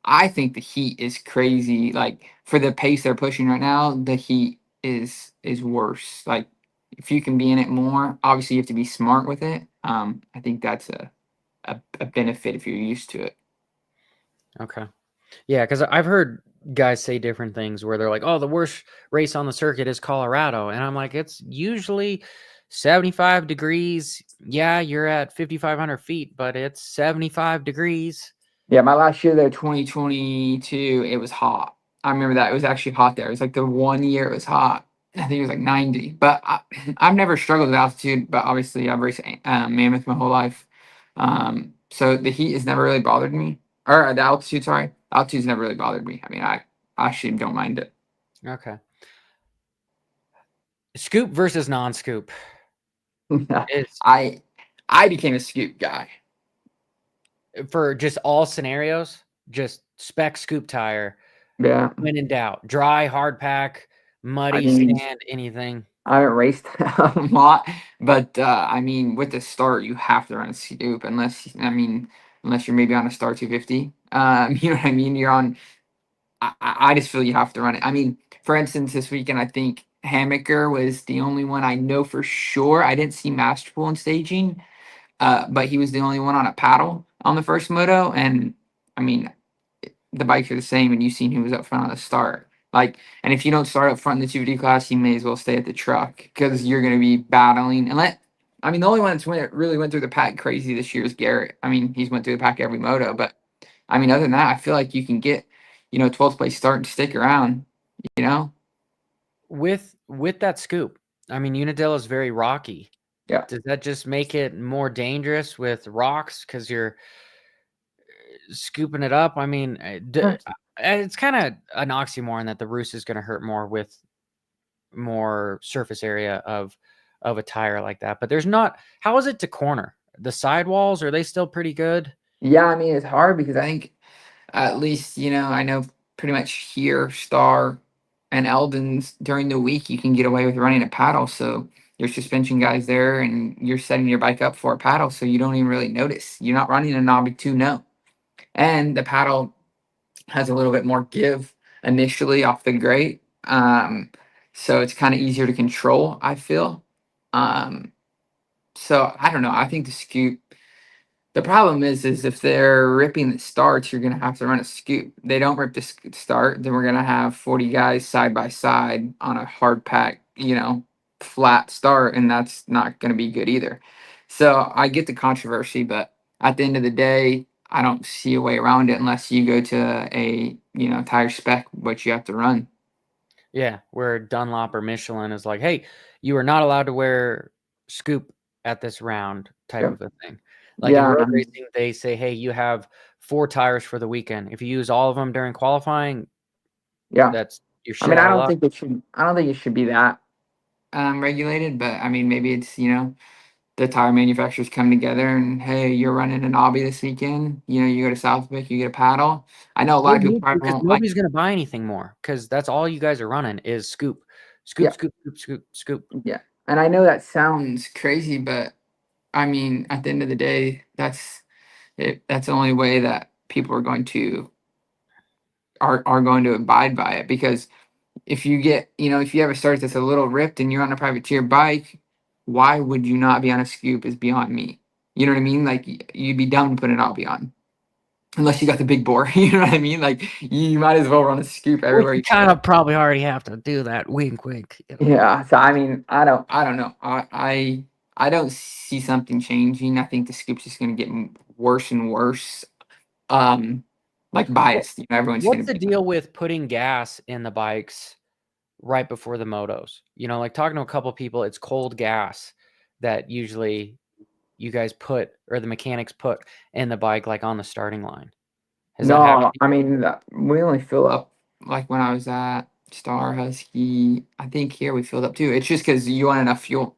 I think the heat is crazy. Like for the pace they're pushing right now, the heat is worse. Like if you can be in it more, obviously you have to be smart with it. I think that's a benefit if you're used to it. Okay. Yeah, because I've heard guys say different things where they're like, "Oh, the worst race on the circuit is Colorado," and I'm like, "It's usually 75 degrees. Yeah, you're at 5,500 feet, but it's 75 degrees." Yeah, my last year there, 2022, it was hot. I remember that. It was actually hot there. It was like the one year it was hot. I think it was like 90. But I've never struggled with altitude, but obviously I've raced Mammoth my whole life. So the heat has never really bothered me. Or the altitude, sorry. Altitude's never really bothered me. I mean, I actually don't mind it. Okay. Scoop versus non-scoop is I I became a scoop guy. for just all scenarios, just spec scoop tire Yeah. when in doubt. Dry, hard pack, I muddy, mean, sand, anything. I haven't raced a lot, but I mean, with the start, you have to run a scoop unless you're maybe on a Star 250. You know what I mean? You're on. I just feel you have to run it. I mean, for instance, this weekend, I think Hammaker was the only one I know for sure. I didn't see Masterful in staging, but he was the only one on a paddle on the first moto, and I mean, the bikes are the same, and you've seen who was up front on the start. Like, and if you don't start up front in the 250 class, you may as well stay at the truck because you're going to be battling. I mean, the only one that's really went through the pack crazy this year is Garrett. I mean, he's went through the pack every moto, but I mean, other than that, I feel like you can get, 12th place start and stick around. You know? With that scoop, I mean, Unadilla is very rocky. Yeah. Does that just make it more dangerous with rocks because you're scooping it up? I mean, it's kind of an oxymoron that the roost is going to hurt more with more surface area of a tire like that. But there's not. How is it to corner? The sidewalls, are they still pretty good? Yeah, I mean, it's hard because I think at least, I know pretty much here, Star and Eldon's during the week, you can get away with running a paddle. So your suspension guy's there and you're setting your bike up for a paddle. So you don't even really notice. You're not running a knobby 2 no. And the paddle has a little bit more give initially off the grate. So it's kind of easier to control, I feel. Um, so I don't know. I think the problem is if they're ripping the starts, you're gonna have to run a scoop. They don't rip the start, then we're gonna have 40 guys side by side on a hard pack, flat start, and that's not gonna be good either. So I get the controversy, but at the end of the day, I don't see a way around it unless you go to a tire spec, which you have to run. Yeah, where Dunlop or Michelin is like, hey, you are not allowed to wear scoop at this round type Yep. of a thing. Like in Yeah, road racing, they say, hey, you have 4 tires for the weekend. If you use all of them during qualifying, yeah. that's you're I shit mean, out of luck. I don't think it should be that regulated, but I mean, maybe it's the tire manufacturers come together and hey, you're running an obby this weekend. You go to Southwick, you get a paddle. I know a They lot of people need to probably because won't like. nobody's gonna buy anything more because that's all you guys are running is scoop, scoop, Yeah, scoop, scoop, scoop, scoop. yeah. And I know that sounds crazy, but I mean, at the end of the day, that's it. That's the only way that people are going to abide by it because if you have a start that's a little ripped and you're on a privateer bike, why would you not be on a scoop is beyond me. You know what I mean? Like you'd be dumb to put an obby on. unless you got the big bore. You know what I mean? Like you might as well run a scoop Which everywhere you you kind go. of probably already have to do that. Wink, wink. Yeah. So I mean, I don't know. I don't see something changing. I think the scoop's just going to get worse and worse. Um, like What, biased. You know, everyone's going what's to the be. deal with putting gas in the bikes right before the motos? Like talking to a couple people, it's cold gas that usually you guys put or the mechanics put in the bike, like on the starting line. Has that happened? No, I mean we only fill up like when I was at Star Husky. I think here we filled up too. It's just because you want enough fuel.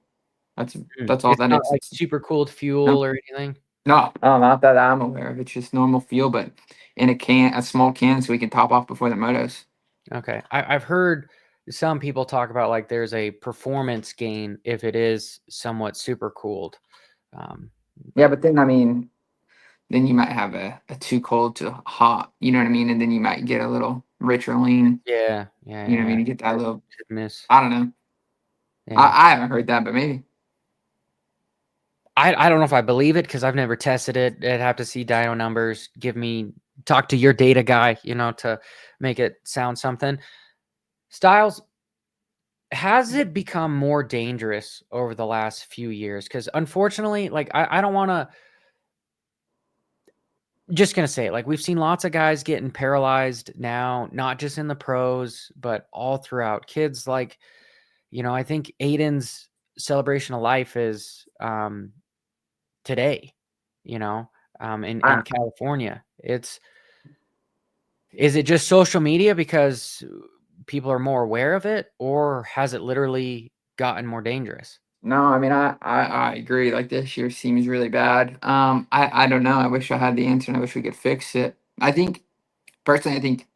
That's that's all It's that not is. like It's super cooled no, fuel or anything. no, not that I'm aware of. It's just normal fuel, but in a small can, so we can top off before the motos. Okay. I've heard some people talk about like there's a performance gain if it is somewhat super cooled. Yeah, But but then I mean, then you might have a too cold to hot. You know what I mean? And then you might get a little richer lean. yeah, yeah, You know what I yeah. mean? You get that Hit, little. hit miss. I don't know. Yeah. I haven't heard that, but maybe. I don't know if I believe it because I've never tested it. I'd have to see dyno numbers, talk to your data guy, to make it sound something. Styles, has it become more dangerous over the last few years? Because unfortunately, like I don't want to just gonna say it, like we've seen lots of guys getting paralyzed now, not just in the pros, but all throughout. Kids like, I think Aiden's celebration of life is today, you know, in California. Is it just social media because people are more aware of it, or has it literally gotten more dangerous? No, I mean I agree. Like this year seems really bad. I don't know. I wish I had the answer and I wish we could fix it. I think personally I think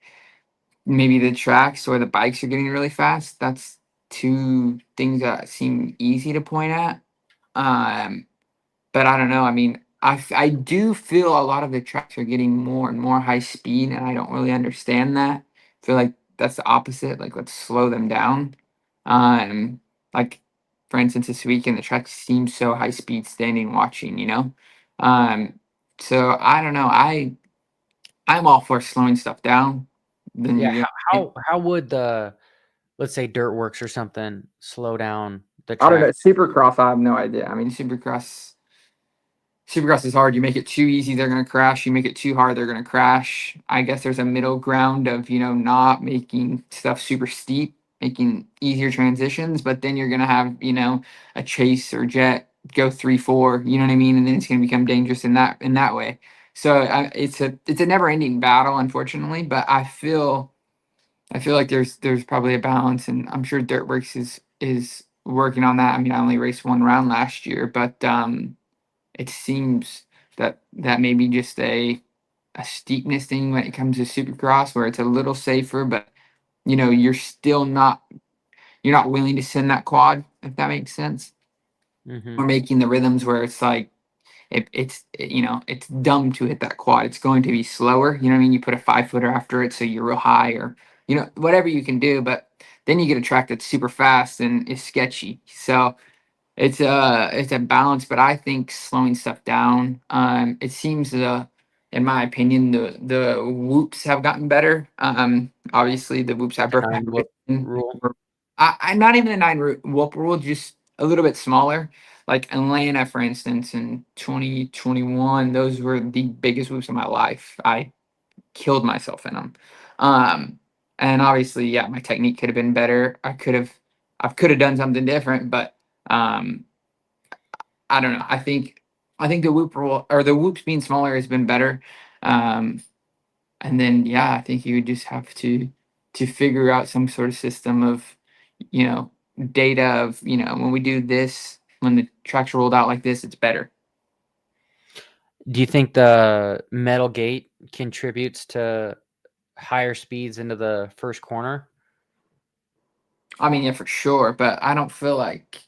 maybe the tracks or the bikes are getting really fast. That's two things that seem easy to point at. Um but I don't know. I mean, I do feel a lot of the tracks are getting more and more high speed, and I don't really understand that. I feel like that's the opposite. Like, let's slow them down. Um, like for instance, this weekend the track seems so high speed standing watching. Um, so I don't know. I'm all for slowing stuff down. Then Yeah. you're gonna. How would let's say Dirtworks or something slow down the I don't know. track? Supercross, I have no idea. I mean, Supercross is hard. You make it too easy, they're gonna crash. You make it too hard, they're gonna crash. I guess there's a middle ground of not making stuff super steep, making easier transitions, but then you're gonna have a Chase or Jett go 3-4. You know what I mean? And then it's gonna become dangerous in that way. So it's a never ending battle, unfortunately. But I feel like there's probably a balance, and I'm sure Dirtworks is working on that. I mean, I only raced one round last year, but it seems that may be just a steepness thing when it comes to Supercross, where it's a little safer, but you're not willing to send that quad, if that makes sense. Hmm. Or making the rhythms where it's like it's dumb to hit that quad. It's going to be slower. You know what I mean? You put a 5-footer after it, so you're real high, or whatever you can do. But then you get a track that's super fast and is sketchy. So it's a balance, but I think slowing stuff down. It seems in my opinion, the whoops have gotten better. Obviously the whoops have The have 9 whoop been. rule. I'm not even a whoop rule, just a little bit smaller. Like Atlanta, for instance, in 2021, those were the biggest whoops of my life. I killed myself in them. Um, and obviously, yeah, my technique could have been better. I could have done something different, but um, I don't know. I think the whoop rule or the whoops being smaller has been better. Um, and then yeah, I think you would just have to figure out some sort of system of you know data of when we do this, when the tracks are rolled out like this, it's better. Do you think the metal gate contributes to higher speeds into the first corner? I mean, yeah, for sure, but I don't feel like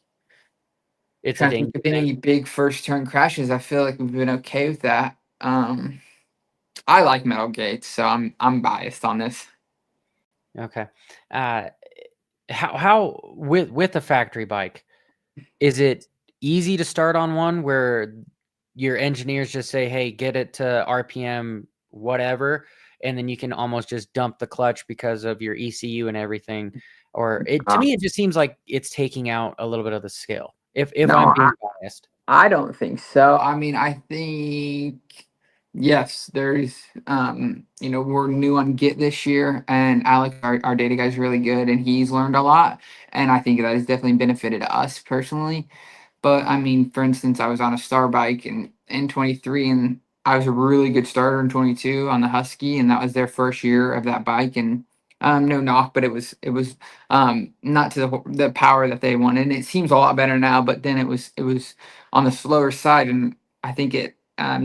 It's a trying to think danger of thing. any big first turn crashes. I feel like we've been okay with that. I like metal gates, so I'm biased on this. Okay. Uh, how with the factory bike, is it easy to start on one where your engineers just say, "Hey, get it to RPM whatever, and then you can almost just dump the clutch because of your ECU and everything. Or to me, it just seems like it's taking out a little bit of the skill. If No, I'm being honest. I don't think so. I mean, I think yes, there's we're new on Git this year, and Alex, our data guy's really good, and he's learned a lot, and I think that has definitely benefited us personally. But I mean, for instance, I was on a star bike in 23, and I was a really good starter in 22 on the Husky, and that was their first year of that bike. And no knock, but it was not to the power that they wanted. And it seems a lot better now, but then it was on the slower side. And I think at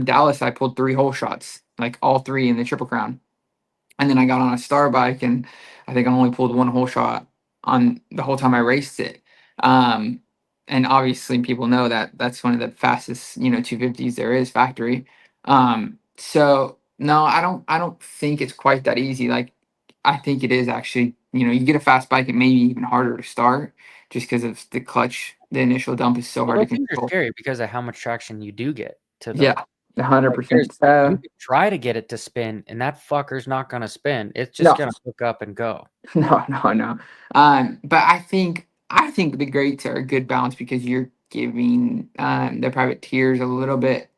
Dallas, I pulled 3 hole shots, like all 3 in the Triple Crown. And then I got on a star bike, and I think I only pulled 1 hole shot on the whole time I raced it. Um, and obviously, people know that that's one of the fastest, 250s there is factory. So no, I don't think it's quite that easy. Like, I think it is actually, you get a fast bike, it may be even harder to start just because of the clutch. The initial dump is so Well, hard to those things are control. scary because of how much traction you do get to them. Yeah, 100 Like, percent. you can try to get it to spin, and that fucker's not gonna spin. It's just No, gonna hook up and go. no, no, no. But I think the greats are a good balance because you're giving the privateers a little bit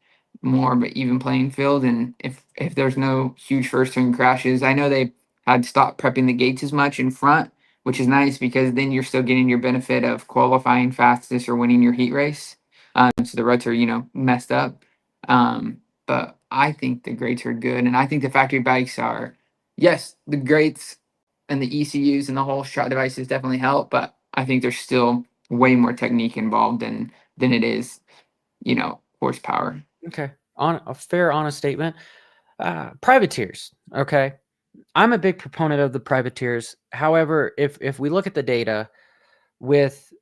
more of an even playing field. And if there's no huge first turn crashes, I know they had stopped prepping the gates as much in front, which is nice because then you're still getting your benefit of qualifying fastest or winning your heat race. So the ruts are messed up. But I think the greats are good, and I think the factory bikes are yes, the greats and the ECUs and the whole shot devices definitely help, but I think there's still way more technique involved than it is, horsepower. Okay. On a fair, honest statement. Privateers. Okay. I'm a big proponent of the privateers. However, if we look at the data with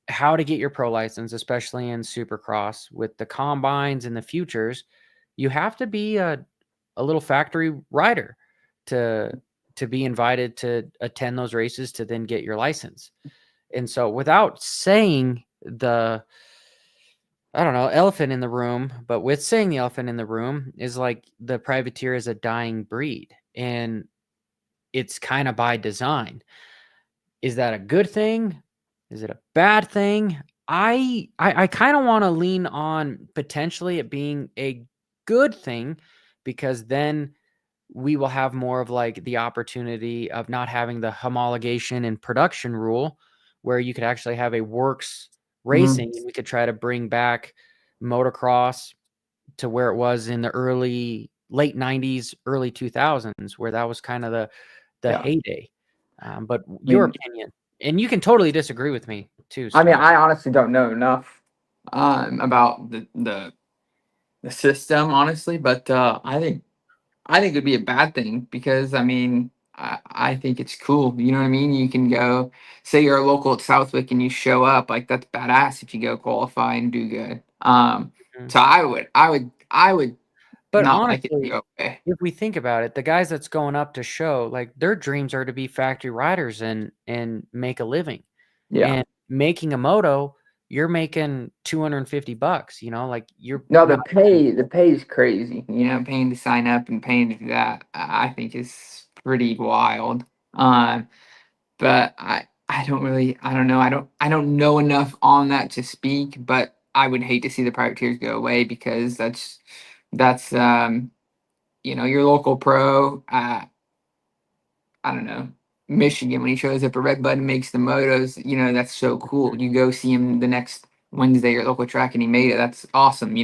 how to get your pro license, especially in Supercross, with the combines and the futures, you have to be a little factory rider to be invited to attend those races to then get your license. And so, without saying the I don't know, elephant in the room, but with saying the elephant in the room is like the privateer is a dying breed, and it's kind of by design. Is that a good thing? Is it a bad thing? I kind of want to lean on potentially it being a good thing, because then we will have more of like the opportunity of not having the homologation and production rule, where you could actually have a works Mhm. racing, and we could try to bring back motocross to where it was in the late 90s, early 2000s, where that was kind of the Yeah. heyday. But I your mean, opinion, and you can totally disagree with me too, I mean, Stu. I honestly don't know enough about the system, honestly, but I think it'd be a bad thing because I mean, I think it's cool. You know what I mean? You can go, say you're a local at Southwick and you show up, like that's badass if you go qualify and do good. Mhm. So I would But not like it to honestly, go away. if we think about it, the guys that's going up to show, like their dreams are to be factory riders and make a living. Yeah. And making a moto, you're making $250, like you're No, the not. pay the pay is crazy. Paying to sign up and paying to do that, I think is pretty wild. Um, but I don't know. I don't know enough on that to speak, but I would hate to see the privateers go away because that's your local pro. I don't know, Michigan when he shows up at Red Bud and makes the motos, that's so cool. You go see him the next Wednesday at local track and he made it. That's awesome.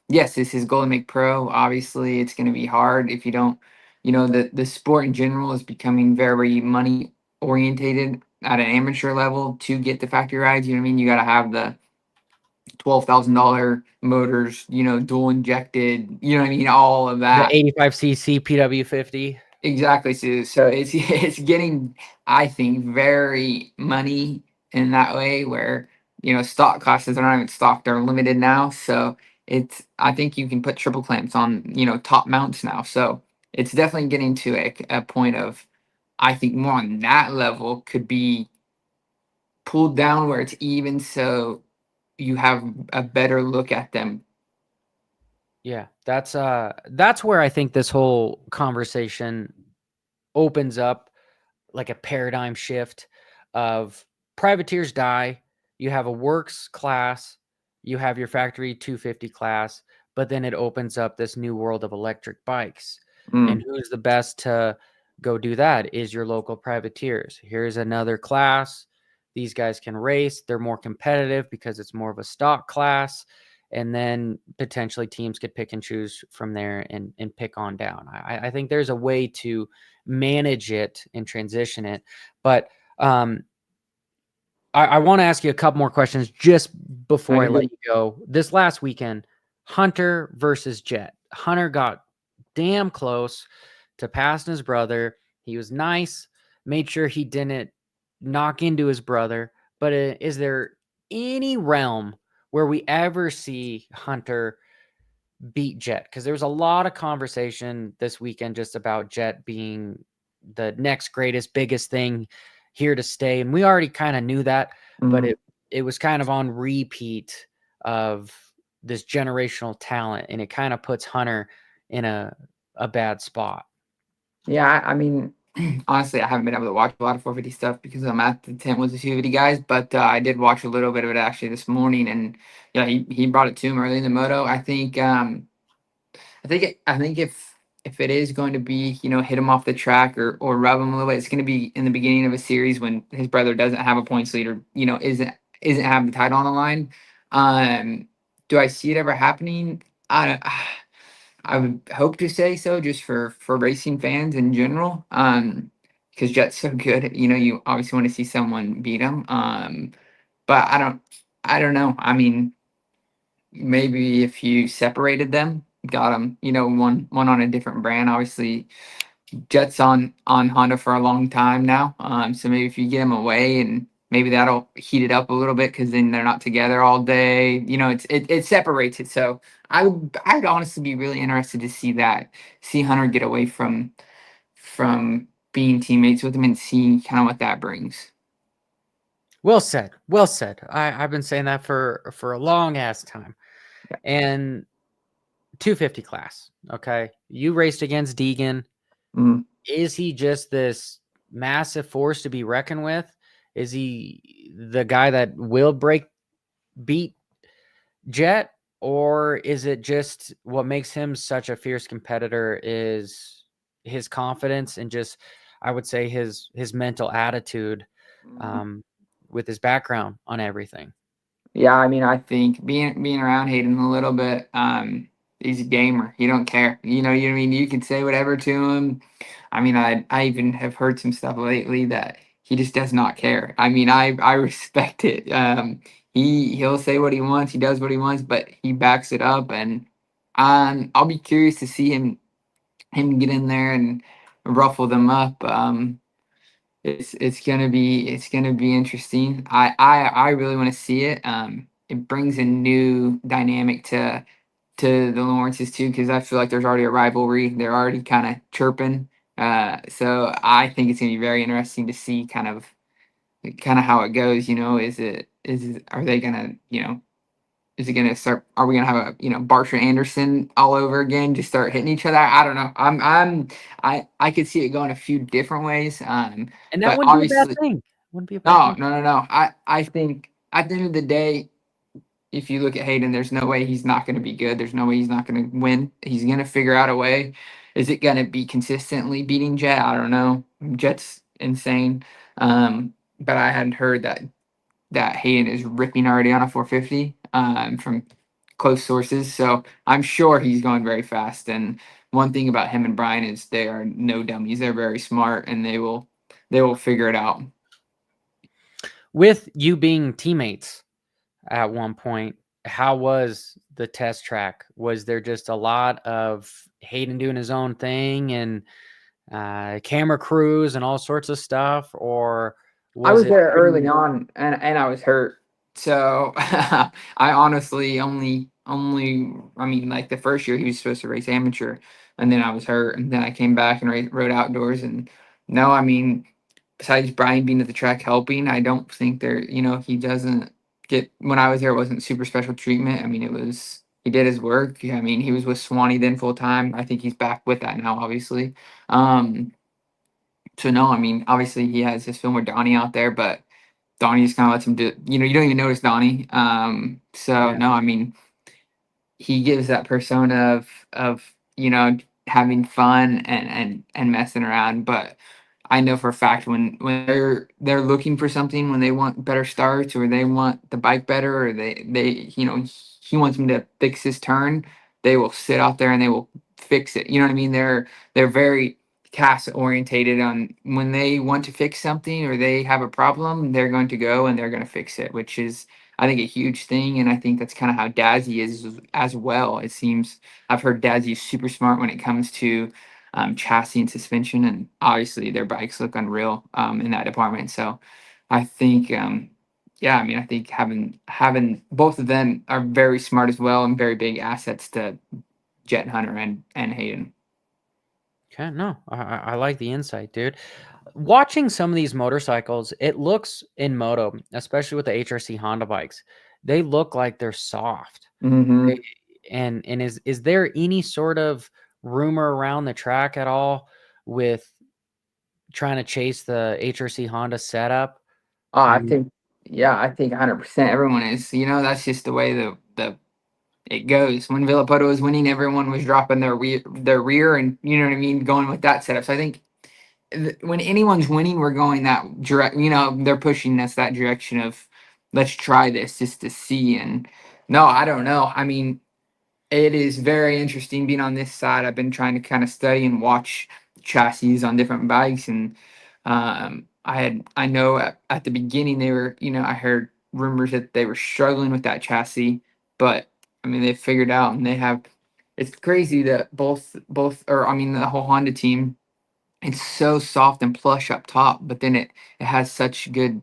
Yes, this is goal to make pro. Obviously, it's going to be hard if you don't, the sport in general is becoming very money orientated at an amateur level to get the factory rides. You know what I mean? You got to have the $12,000 motors, dual injected, you know what I mean? All of The that. 85cc PW50. Exactly, Sue. So it's it's getting, I think, very money in that way where stock classes are not even stock; they're limited now. So I think you can put triple clamps on top mounts now. So it's definitely getting to a point of I think more on that level could be pulled down where it's even, so you have a better look at them Yeah, that's where I think this whole conversation opens up like a paradigm shift of privateers die, you have a works class, you have your factory 250 class, but then it opens up this new world of electric bikes. And Mm. who's the best to go do that is your local privateers. Here's another class. These guys can race. They're more competitive because it's more of a stock class. And then potentially teams could pick and choose from there and pick on down. I think there's a way to manage it and transition it. But I want to ask you a couple more questions just before I let you go. This last weekend, Hunter versus Jett. Hunter got damn close to passing his brother. He was nice, made sure he didn't knock into his brother. But is there any realm where we ever see Hunter beat Jett? Because there was a lot of conversation this weekend just about Jett being the next greatest, biggest thing here to stay. And we already kind of knew that, but Mm. it was kind of on repeat of this generational talent. And it kind of puts Hunter in a bad spot. Yeah, I mean, honestly, I haven't been able to watch a lot of 450 stuff because I'm at the tent with the 250 guys, but I did watch a little bit of it actually this morning, and yeah, he brought it to him early in the moto. I think if it is going to be, hit him off the track or rub him a little bit, it's going to be in the beginning of a series when his brother doesn't have a points lead or isn't having the title on the line. Do I see it ever happening? I would hope to say so, just for racing fans in general. Because Jett's so good, you obviously want to see someone beat him. But I don't know. I mean, maybe if you separated them, got them, one on a different brand. Obviously, Jett's on Honda for a long time now. So maybe if you get them away and maybe that'll heat it up a little bit because then they're not together all day. It separates it. So I'd honestly be really interested to see Hunter get away from being teammates with him and see kind of what that brings. Well said. Well said. I've been saying that for a long ass time. Yeah. And 250 class. Okay. You raced against Deegan. Mm. Is he just this massive force to be reckoned with? Is he the guy that will beat Jett? Or is it just what makes him such a fierce competitor is his confidence and just, I would say, his mental attitude Mhm. um, with his background on everything? Yeah, I mean, I think being around Hayden a little bit, he's a gamer. He don't care. I mean? You can say whatever to him. I mean, I even have heard some stuff lately that he just does not care. I mean, I respect it. He'll say what he wants. He does what he wants, but he backs it up. And I'll be curious to see him get in there and ruffle them up. It's gonna be interesting. I really want to see it. It brings a new dynamic to the Lawrences too, because I feel like there's already a rivalry. They're already kind of chirping. So I think it's gonna be very interesting to see kind of how it goes. Are they gonna is it gonna start? Are we gonna have a Bartra Anderson all over again? Just start hitting each other? I don't know. I could see it going a few different ways. And that But wouldn't be a bad obviously, thing. Wouldn't be a bad no, thing. no, no, no. I think at the end of the day, if you look at Hayden, there's no way he's not going to be good. There's no way he's not going to win. He's going to figure out a way. Is it going to be consistently beating Jett? I don't know. Jett's insane. But I hadn't heard that Hayden is ripping already on a 450 from close sources. So I'm sure he's going very fast. And one thing about him and Brian is they are no dummies. They're very smart and they will figure it out. With you being teammates at one point, how was the test track? Was there just a lot of Hayden doing his own thing and camera crews and all sorts of stuff, or I was was it there early pretty? on and I was hurt. So I honestly only I mean like the first year he was supposed to race amateur and then I was hurt and then I came back and rode outdoors and no, I mean besides Brian being at the track helping, I don't think he doesn't get when I was there it wasn't super special treatment. I mean it was He did his work. Yeah, I mean, he was with Swanee then full time. I think he's back with that now, obviously. Um, so no, I mean, obviously he has his film with Donnie out there, but Donnie just kind of lets him do. You know, you don't even notice Donnie. So Yeah. no, I mean, he gives that persona of having fun and messing around. But I know for a fact when they're looking for something, when they want better starts or they want the bike better or they he wants them to fix his turn, they will sit out there and they will fix it. You know what I mean? They're very task orientated on when they want to fix something or they have a problem, they're going to go and they're going to fix it, which is I think a huge thing, and I think that's kind of how Dazzy is as well. It seems I've heard Dazzy is super smart when it comes to chassis and suspension, and obviously their bikes look unreal in that department. So I think, yeah, I mean, I think having both of them are very smart as well and very big assets to Jet Hunter and Hayden. Okay, no, I like the insight, dude. Watching some of these motorcycles, it looks in moto, especially with the HRC Honda bikes, they look like they're soft. Hmm. They, and is there any sort of rumor around the track at all with trying to chase the HRC Honda setup? Oh, I I mean, think, yeah, I think 100% everyone is. That's just the way the it goes. When Villapoto was winning, everyone was dropping their rear, and you know what I mean, going with that setup. So I think when anyone's winning, we're going that direct. They're pushing us that direction of let's try this just to see. And no, I don't know. I mean, it is very interesting being on this side. I've been trying to kind of study and watch chassis on different bikes, and I know at the beginning they were, I heard rumors that they were struggling with that chassis, but I mean they figured out and they have. It's crazy that both or I mean the whole Honda team, it's so soft and plush up top, but then it has such good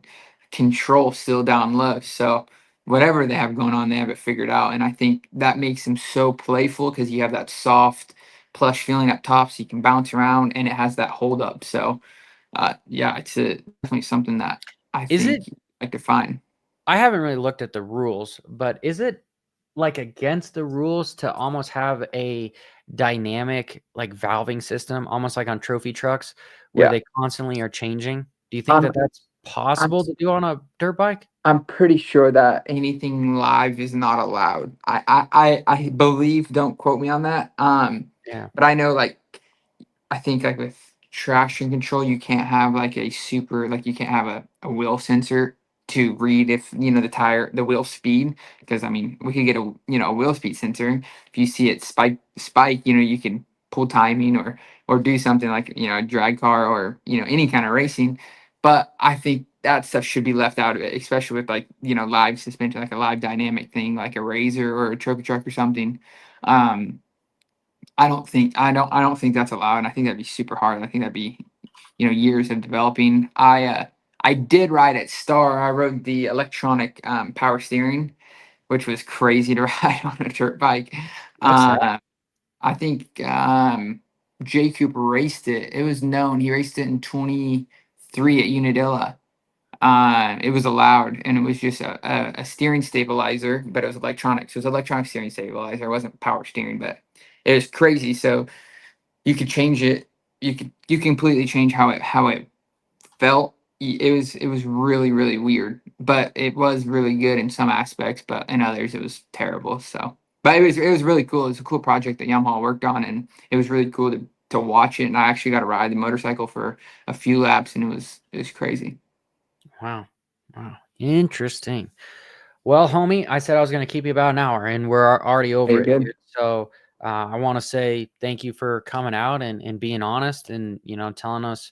control still down low. So whatever they have going on, they have it figured out, and I think that makes them so playful because you have that soft plush feeling up top, so you can bounce around, and it has that hold up. So yeah, it's definitely something that I is it? think I could find. I haven't really looked at the rules, but is it like against the rules to almost have a dynamic like valving system, almost like on trophy trucks, where Yeah, they constantly are changing? Do you think I'm that that's I'm possible to do on a dirt bike? I'm pretty sure that anything live is not allowed. I believe. Don't quote me on that. Yeah, But I know like I think like with traction control, you can't have like a super like you can't have a wheel sensor to read if the wheel speed, because I mean we could get a wheel speed sensor. If you see it spike, you can pull timing or do something like a drag car or any kind of racing. But I think that stuff should be left out of it, especially with like live suspension, like a live dynamic thing like a razor or a trophy truck or something. Um, I don't think that's allowed. And I think that'd be super hard. I think that'd be years of developing. I did ride at Star. I rode the electronic power steering, which was crazy to ride on a dirt bike. what's that? Uh, I think Jay Cooper raced it. It was known. He raced it in 23 at Unadilla. It was allowed, and it was just a steering stabilizer, but it was electronic. So it was electronic steering stabilizer. It wasn't power steering, but it was crazy. So you could change it. You completely change how it felt. It was really really weird, but it was really good in some aspects, but in others it was terrible. So, but it was really cool. It was a cool project that Yamaha worked on, and it was really cool to watch it. And I actually got to ride the motorcycle for a few laps, and it was crazy. Wow. Wow. Interesting. Well, homie, I said I was going to keep you about an hour, and we're already over Very it, good. dude. So I want to say thank you for coming out and being honest and telling us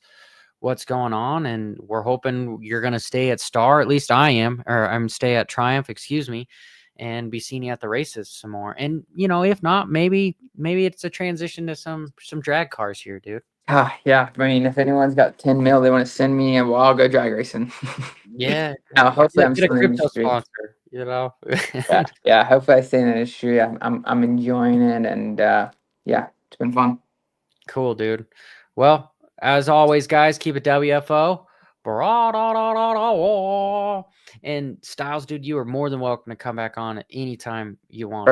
what's going on. And we're hoping you're going to stay at Star. At least I am, or I'm stay at Triumph. Excuse me, and be seeing you at the races some more. And if not, maybe it's a transition to some drag cars here, dude. Yeah. I mean, if anyone's got 10 mil they want to send me, well, I'll go drag racing. Yeah, Hopefully, I'm get a still in the crypto industry. sponsor. Yeah, yeah. Hopefully, I stay in the industry. I'm enjoying it, and yeah, it's been fun. Cool, dude. Well, as always, guys, keep it WFO. Bra-da-da-da-da. And Styles, dude, you are more than welcome to come back on at any time you want.